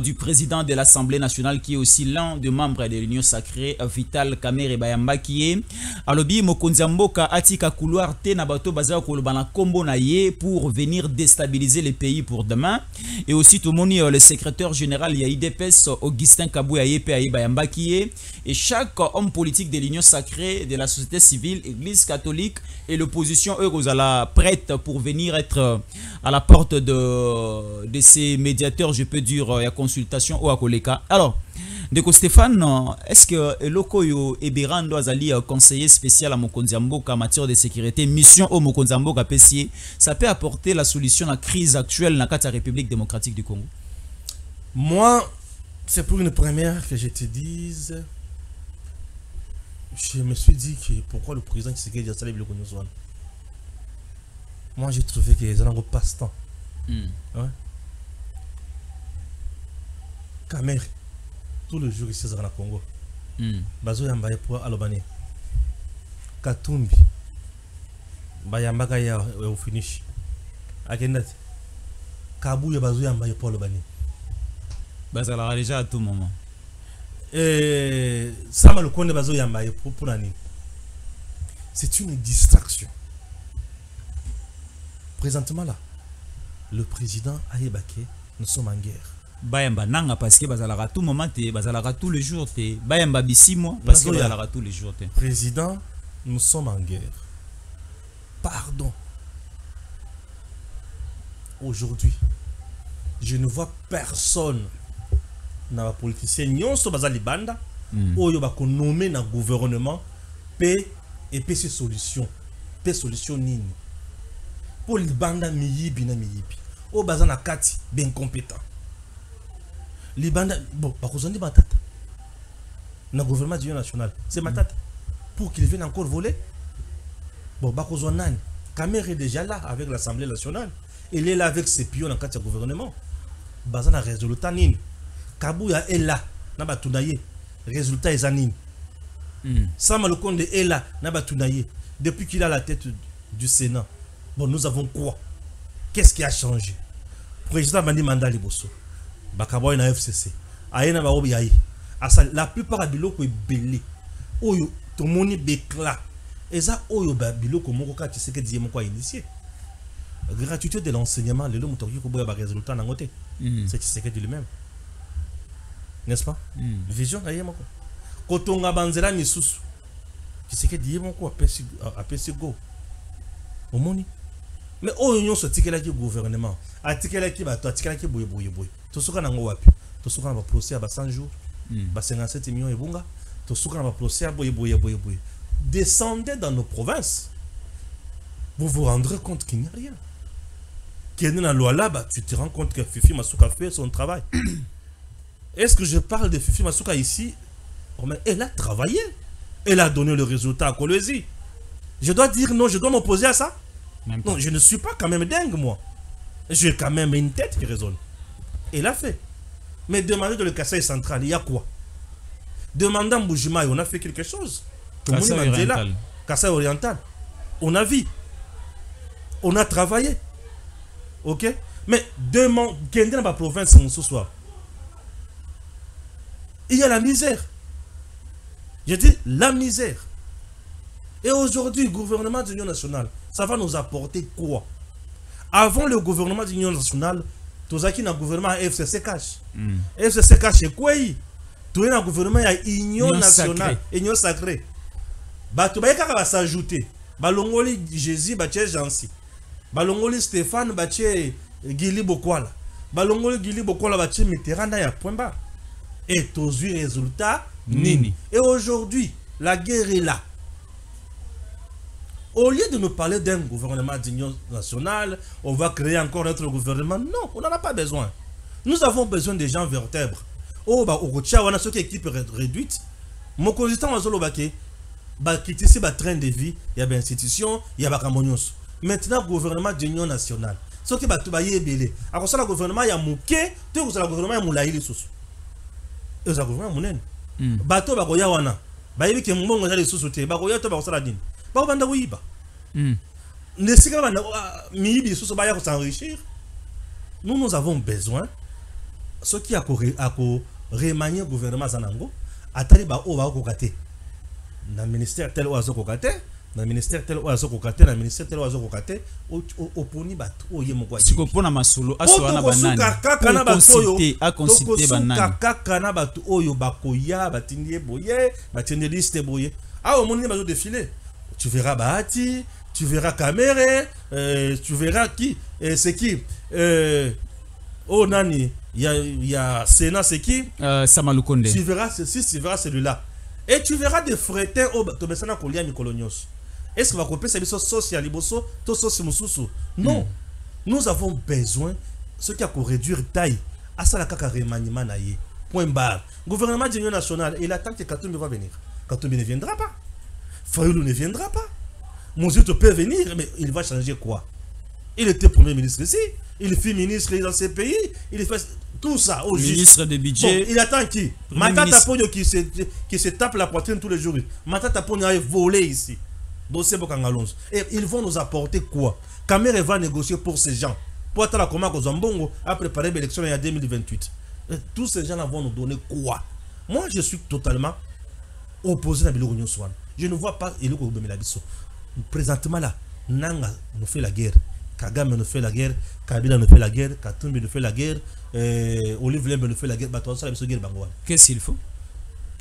du président de l'Assemblée nationale qui est aussi l'un des membres de l'Union sacrée, Vital Kamerhe Bayamba, qui est Alobi Mokonzamboka Atika Couloir Tenabato Bazar Kolobana Kombo Naye pour venir déstabiliser le pays pour demain. Et aussi tout le monde, le secrétaire général Yaïdepes Augustin Kabou Yayepe Bayamba qui est, et chaque homme politique de l'Union sacrée, de la société civile, Église catholique et l'opposition, eux, vous allez prête pour venir être à la porte de ces médiateurs, je peux dire, à consultation ou à Koleka. Alors, Ndeko Stéphane, est-ce que Lokoyo Eberando Azali, conseiller spécial à Mokonzamboka en matière de sécurité, mission au Mokonzamboka PCA, ça peut apporter la solution à la crise actuelle dans la République démocratique du Congo? Moi, c'est pour une première que je te dise. Je me suis dit que pourquoi le président Tshisekedi a salé le Konyozoan. Moi, j'ai trouvé que les gens n'ont pas passe-temps. Ouais. Kamerhe, tout le jour ici dans le Congo. Bazo Yambaye pour Alobani. Katumbi. Bayambaka ya au finish. Akendat. Kabou Bazo Yambaye pour Alobani. Bazala déjà à tout moment. Sama le Konde Bazo Yambaye pour l'année. C'est une distraction. Présentement là, le président Ayebake, nous sommes en guerre. Bayamba nanga parce que bazala tout moment te, bazala tout le jour te. Bayamba bisimo parce que bazala tout le jour te. Président, nous sommes en guerre. Pardon. Aujourd'hui, je ne vois personne dans la politicien nyonso bazali banda oyo bako nommer na gouvernement et ces solutions. Pe solution nini. Pour les banda miyibi na miyibi. O bazana kati ben compétent. Les bandes, bon, par contre, matata. Le gouvernement d'union nationale, c'est matata. Pour qu'ils viennent encore voler. Bon, Bakozonani, Kamerhe est déjà là avec l'Assemblée nationale. Il est là avec ses pions dans le gouvernement. Bazana résultat nin. Kabouya est là. Naba tunaye. Résultat est zanin. Sama le Konde est là. Naba tunaye. Depuis qu'il a la tête du Sénat. Bon, nous avons quoi? Qu'est-ce qui a changé? Président Bandi Mandali Bosso. Bakaboy na FCC. Ayena ba obi yayi. La plupart des biloko est belé. Oyo to moni bekla. Eza oyo ba biloko moko ka Tshisekedi yemo kwa initié. Gratuité de l'enseignement, le lomo toki ko boya ba résultat na ngote. C'est Tshisekedi lui-même. N'est-ce pas? Vision na yemo ko. Kotonga banzela misusu. Tshisekedi yemo ko apesi go. Omoni. Mais oyo nyonso tikela ki gouvernement. Atikela ki bato, atikela ki boye. Tosuka na ngo wapi? Tosuka na ba procès à 100 jours. Ba 57 millions et bunga. Tosuka na ba procès à boye. Descendez dans nos provinces. Vous vous rendrez compte qu'il n'y a rien. Qu'il y a une loi là-bas, tu te rends compte que Fifi Masuka fait son travail. Est-ce que je parle de Fifi Masuka ici? Elle a travaillé. Elle a donné le résultat à Kolwezi. Je dois dire non, je dois m'opposer à ça? Non, je ne suis pas quand même dingue, moi. J'ai quand même une tête qui résonne. Il a fait. Mais demandez de le Kassai central, il y a quoi? Demandant Mboujima, on a fait quelque chose. Kassai oriental. On a vu. On a travaillé. Ok? Mais demandez dans la province ce soir. Il y a la misère. Je dis la misère. Et aujourd'hui, le gouvernement de l'Union nationale, ça va nous apporter quoi? Avant le gouvernement de l'Union nationale, tous qui dans le gouvernement FCC cash. FCC cash c'est quoi? Tout dans le gouvernement il y a Union nationale, Union sacrée. Bato ba va s'ajouter. Balongoli Jésus bache Jansi. Balongoli Stéphane bache Gili Bokwala. Balongoli Gili Bokwala bache Mitterrand ya point bas. Et tous les résultats nini. Et aujourd'hui, la guerre est là. Au lieu de nous parler d'un gouvernement d'union nationale, on va créer encore notre gouvernement. Non, on n'en a pas besoin. Nous avons besoin des gens vertèbres. oh ba okocha wana soki équipe réduite mokonzi tant azolo bake ba critiquer ba train de vie ya ba institution ya ba kamonyos maintenant gouvernement d'union nationale soki ba tuba yebele akosala gouvernement ya muke to kosala gouvernement ya mulaili susu eza gouvernement munene bato ba koya wana ba yebi ke mbongo za lisusu te ba koya to ba kosala dini ba banda kuyiba nesika bana miyibi susu ba ya ko s'enrichir. Nous avons besoin ce qui a remanier le gouvernement Zanango, atali ba o ba kokate. Na ministère tel oazo kokate, na ministère tel oazo kokate, na ministère tel oazo kokate, o poni bat o yemo kwa. Siko pona masolo aso ana banani. A consulter banani. Kaka na batu oyo bakoya, batindie boye, batindie liste boye. Ah au monde bazo défiler. Tu verras Bahati, tu verras Kamere, tu verras qui, c'est qui. Oh nani, il y a Sénat, c'est qui Samalukonde. Tu verras ceci, tu verras celui-là. Et tu verras des frétins au Tobesana Kolia Mikolonios. Est-ce que va couper ces social liboso, to sosimususu? Non. Nous avons besoin ce qui a pour réduire taille à ça la kaka remaniement naïe. Point barre. Gouvernement d'union nationale, il attend que Katumbi va venir. Katumbi ne viendra pas. Fayoulou ne viendra pas. Mouzouto peut venir, mais il va changer quoi? Il était premier ministre ici, il fut ministre dans ces pays, il fait tout ça au ministre de budget. Bon, il attend qui? Matata Pogno qui se tape la poitrine tous les jours. Matata Pogno a volé ici. Et ils vont nous apporter quoi? Kamere va négocier pour ces gens. Pour attendre comment Kozambongo a préparé l'élection en 2028. Et tous ces gens-là vont nous donner quoi? Moi, je suis totalement opposé à Bilogno Swan. Je ne vois pas Eloko Bemelabiso. Présentement là, Nanga nous fait la guerre. Kagame nous fait la guerre, Kabila nous fait la guerre, Katumbi nous fait la guerre, Olive Lembe nous fait la guerre. Qu'est-ce qu'il faut?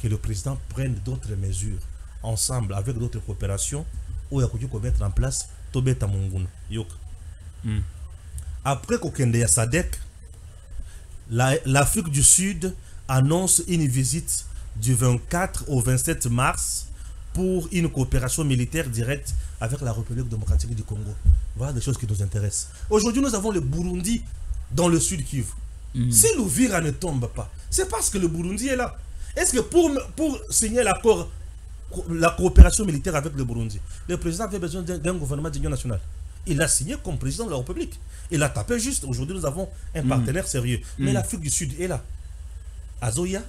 Que le président prenne d'autres mesures ensemble avec d'autres coopérations où il y a mettre en place Tobeta Munguna. Après Kokende ya Sadek, l'Afrique du Sud annonce une visite du 24 au 27 mars pour une coopération militaire directe avec la République démocratique du Congo. Voilà des choses qui nous intéressent. Aujourd'hui, nous avons le Burundi dans le sud Kivu. Si l'Ouvira ne tombe pas, c'est parce que le Burundi est là. Est-ce que pour signer l'accord, la coopération militaire avec le Burundi, le président avait besoin d'un gouvernement d'union nationale? Il a signé comme président de la République. Il a tapé juste. Aujourd'hui, nous avons un partenaire sérieux. Mais l'Afrique du Sud est là. Azoya,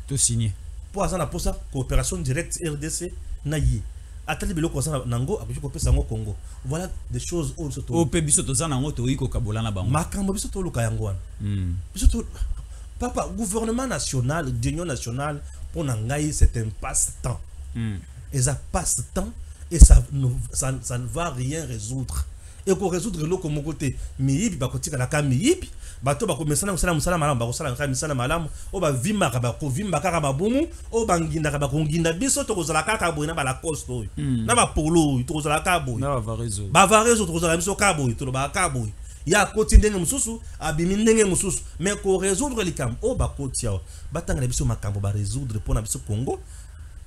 tout signé. Pour ça, coopération directe RDC, Naïe. Atali biloko sana nango akuji ko pesa ngo Congo. Voilà des choses où se au pe biso tozana ngo to iko kabola na bango. Makambo biso to luka yango wana. Biso to papa gouvernement national, d'union nationale pour nangai c'est un passe-temps. Et ça passe-temps et ça ne va rien résoudre. Et pour résoudre le comme côté miyibi bakotika la kamiyibi bato bakomesana kusala musala malamu bakosala nka misala malamu o ba vimba ka bako vimba kaka babumu o banginda ka bakonginda biso to kozala kaka boyina ba la costo na ba polo to kozala ka boy na bavarezo bavarezo to kozala biso ka boy to ba ka boy ya koti ndenge mususu abimi ndenge mususu mais ko résoudre les cam o bakotia batanga biso makambo ba résoudre pona biso Congo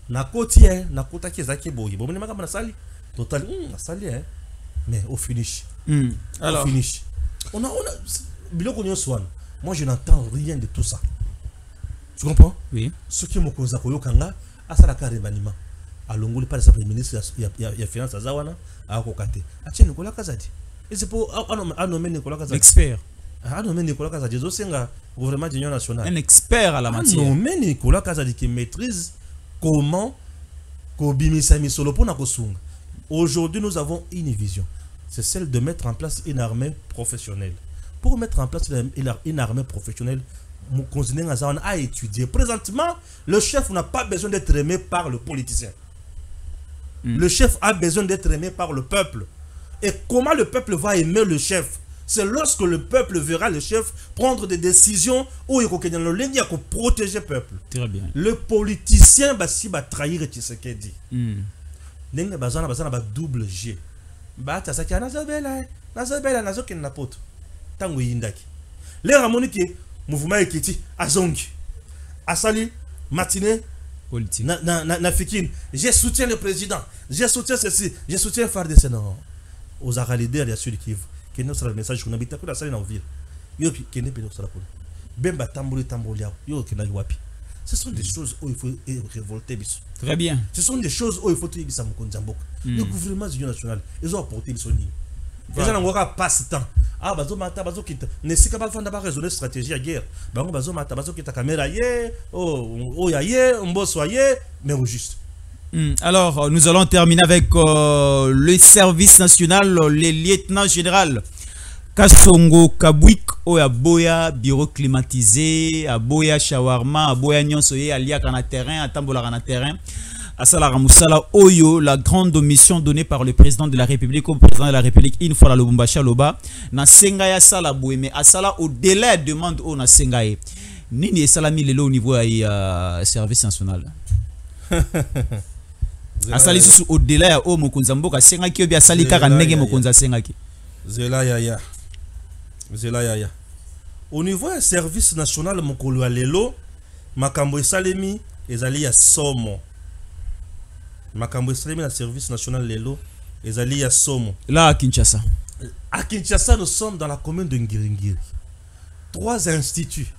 na koti na kota ki ezaki boy bomene makambo na sali total sali mais au finish. Alors, au finish. On a Biloko Nyoswan. Moi, je n'entends rien de tout ça. Tu comprends? Oui. Ce qui me cause à Koyokanga, à Salaka Remanima. À Longoli, par exemple, le ministre, il y a finance à Zawana, à Kokate. À Tien Nicolas Kazadi. Et c'est pour nommer Nicolas Kazadi. Expert. À nommer Nicolas Kazadi. C'est un gouvernement d'union nationale. Un expert à la matière. Nommer Nicolas Kazadi qui maîtrise comment Kobimisami Solo pour Nakosunga. Aujourd'hui, nous avons une vision. C'est celle de mettre en place une armée professionnelle. Pour mettre en place une armée professionnelle, Moukonzine Ngazawan a étudié. Présentement, le chef n'a pas besoin d'être aimé par le politicien. Le chef a besoin d'être aimé par le peuple. Et comment le peuple va aimer le chef? C'est lorsque le peuple verra le chef prendre des décisions où il faut protéger le peuple. Très bien. Le politicien va trahir Tshisekedi. Nenga bazana ba double G. Ba ta saki nazabela nazoken na poto. Tango yindaki. Les ramoni ki mouvement ekiti azongi. Asali matinée politique. Na fikine, je soutiens le président, je soutiens ceci, je soutiens FARDC non. Aux leaders ya Sud Kivu. Qui nous sera le message qu'on habite à la salle en ville. Yopi qui n'est pas là pour. bemba tamboli tamboli yo kenaki wapi. Ce sont des choses où il faut révolter biso. Très bien. Ce sont des choses où il faut tout yebisa mokonzi ya mboka. Le gouvernement d'union nationale ils ont apporté biso nini. Déjà na ngoka passe temps. Ah bazo mata bazo kita. Ne sika ba fanda ba raisonner stratégie à guerre. Bango bazo mata bazo kita caméra yé oh ya yé mboso yé mais au juste. Alors, nous allons terminer avec le service national, le lieutenant général Kasongo Kabwik, Oya Boya, bureau climatisé, Aboya Shawarma, Aboya Nyonsoye, Alia Kana terrain, Atambola Kana terrain, Asala Ramoussala Oyo, la grande mission donnée par le président de la République au président de la République, une fois la Lubumbashi Loba, na Sengaya Sala Boué, mais Asala au-delà demande au na Sengaye. Nini Salami Lelo au niveau du service national. Asali susu au-delà ya o mokonza mboka sengaki obi asali kaka ndenge mokonza sengaki. Zela yaya. Au niveau du service national mokolo lelo makambo esalemi ezali ya somo. Makambo esalemi na service national lelo ezali ya somo. Là à Kinshasa. À Kinshasa nous sommes dans la commune de Ngiringiri. 3 instituts.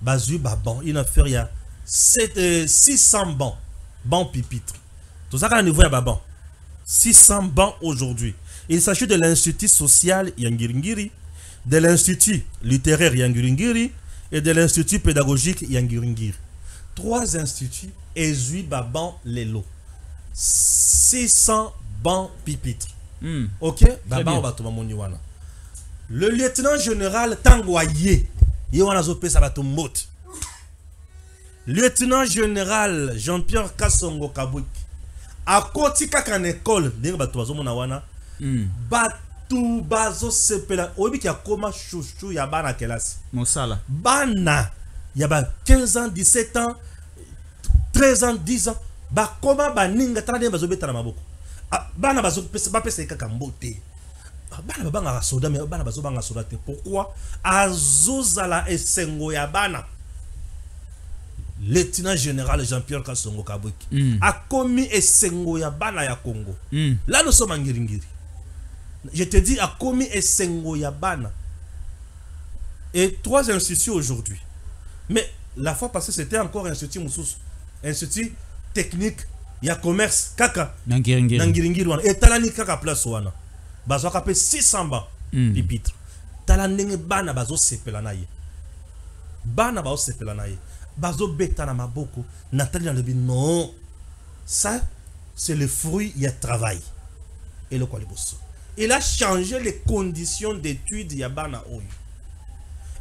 Bazu baban, il a fait il y a 600 bancs, bancs pupitres. Tout ça à niveau de Baban. 600 bancs aujourd'hui. Il s'agit de l'Institut social Yangiringiri, de l'Institut littéraire Yangiringiri et de l'Institut pédagogique Yangiringiri. 3 instituts et 8 Baban Lelo. 600 bancs pupitres. Ok? Baban Batoma Moniwana. Le lieutenant général Tangoye, Yowana Zope Sabatomot. Lieutenant général Jean-Pierre Kasongo Kabwik. A koti kaka en école ndenge bato bazomona wana batu bazo sepela oyebi ki akoma chouchou ya bana kelasi Mosala bana ya ba 15 ans 17 ans 13 ans 10 ans bakoma baninga tala ndenge bazobeta na maboko bana bapesa kaka mbote bana babanga soda mais bana bazobanga soda te pourquoi azozala esengo ya bana. Lieutenant général Jean-Pierre Kasongo Kabwik a commis esengo ya bana ya Congo. Là nous sommes en Ngiringiri. Je te dis a commis esengo ya bana. Et 3 instituts aujourd'hui. Mais la fois passée c'était encore institut Moussous, institut technique ya commerce kaka Ngiringiri wana et talani kaka place wana. Bazo kapé 600 ba pipitre. Talani bana bazo sepela na ye. Bana bazo sepela na ye. Bazo beta na maboko Nathalie dans le bin non ça c'est le fruit il y a travail et le Kwaliboso il a changé les conditions d'études ya bana oyo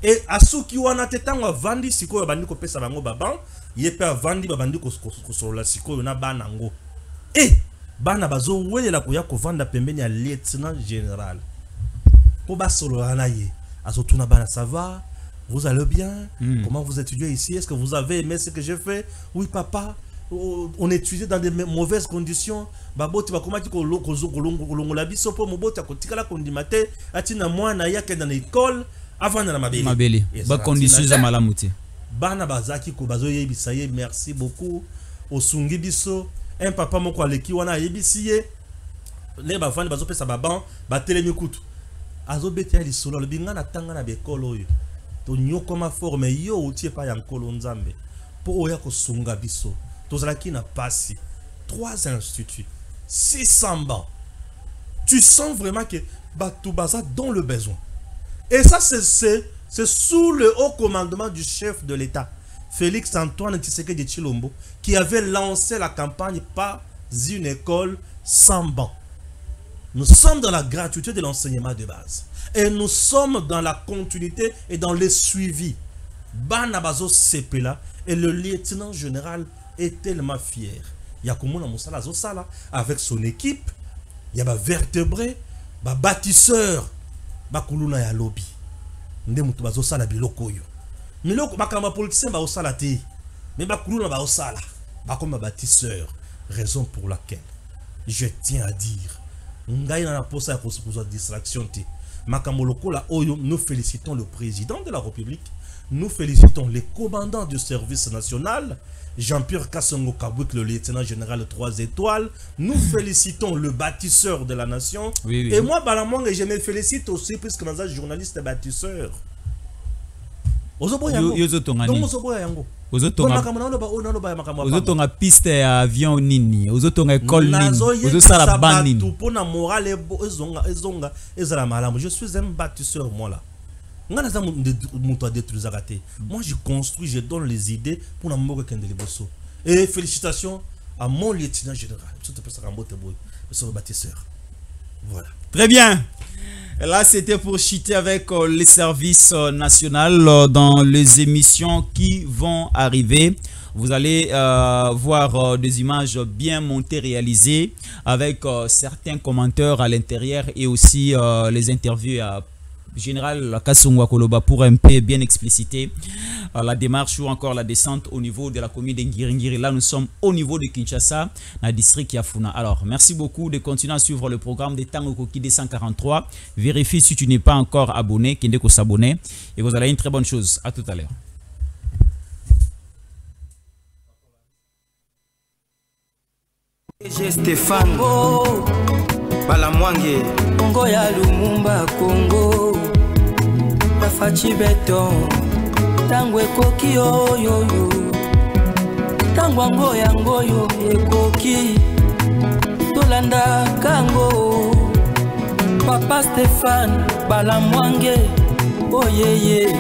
et asuki wana tetango vandi sikoyo bandi ko pesa bango baban yepe vandi babandi ko solola sikoyo na bana ngo et bana bazo welela ko ya ko vanda pembeni ya lieutenant général ko ba solola na ye azotuna bana ça va. Vous allez bien? Comment vous étudiez ici? Est-ce que vous avez aimé ce que j'ai fait? Oui, papa. On étudiait dans des mauvaises conditions. Baboti ba komaki ko longola biso po moboti akotikala kondimate atina mwana yake dans l'école avant na mabeli. Ba conditions za malamuti. Bana bazaki ko bazo yebisa ye merci beaucoup. Osungi biso un papa moko aleki wana yebisi ye. Ne ba fandi bazo pesa baban ba telemi kutu. Azo betia li solo le binga na tanga na bekolo yo. Nyo koma forme yo outie pa yankolo nzambe po oya ko sunga biso tozalaki na pasi 3 instituts 600 bancs. Tu sens vraiment que bato baza dans le besoin et ça c'est sous le haut commandement du chef de l'État Félix Antoine Tshisekedi Tshilombo qui avait lancé la campagne Pas une école sans bancs. Nous sommes dans la gratuité de l'enseignement de base. Et nous sommes dans la continuité et dans le suivi. Banabazo Sepela et le lieutenant général est tellement fier. Yakumuna Moussala Zosala avec son équipe, il y a ba vertébré, ba bâtisseur, ba kuluna ya lobby. Ndemutu bazo sala biloko yo. Miloko makamba politicien ba osala te. Mais ba kuluna ba osala, ba comme bâtisseur, raison pour laquelle je tiens à dire ngai na posa ya kosukuza distraction te. Nous félicitons le président de la République, nous félicitons les commandants du service national, Jean-Pierre Kasongo Kabwik, le lieutenant général 3 étoiles, nous félicitons le bâtisseur de la nation, et moi, Balamong, je me félicite aussi, puisque je suis journaliste bâtisseur. Ozoboya yango. Yozotonga Donc nini? ozoboya yango. Ozotonga piste ya avion nini? Ozotonga école nini? Ozosala ban nini? Pour na morale ezonga ezala malamu. Je suis un bâtisseur moi là. Moi je construis, je donne les idées pour la mort de Bosso. Et félicitations à mon lieutenant général. Bâtisseur. Voilà. Très bien. Là, c'était pour chiter avec les services nationaux dans les émissions qui vont arriver. Vous allez voir des images bien montées, réalisées, avec certains commentaires à l'intérieur et aussi les interviews à Général Kassongwa Koloba pour un peu bien expliciter la démarche ou encore la descente au niveau de la commune de Ngiringiri. Là, nous sommes au niveau de Kinshasa, dans le district Yafuna. Alors, merci beaucoup de continuer à suivre le programme de Tango Koki 243. Vérifie si tu n'es pas encore abonné, qu'il n'est qu'à s'abonner. Et vous allez une très bonne chose. À tout à l'heure. Stéphane Balamwange Congo ya Lumumba Congo Bafachi beton Tangwe koki yo Tangwango yango yo ekoki Tolanda kango Papa Stéphane Balamwange Oh yeah yeah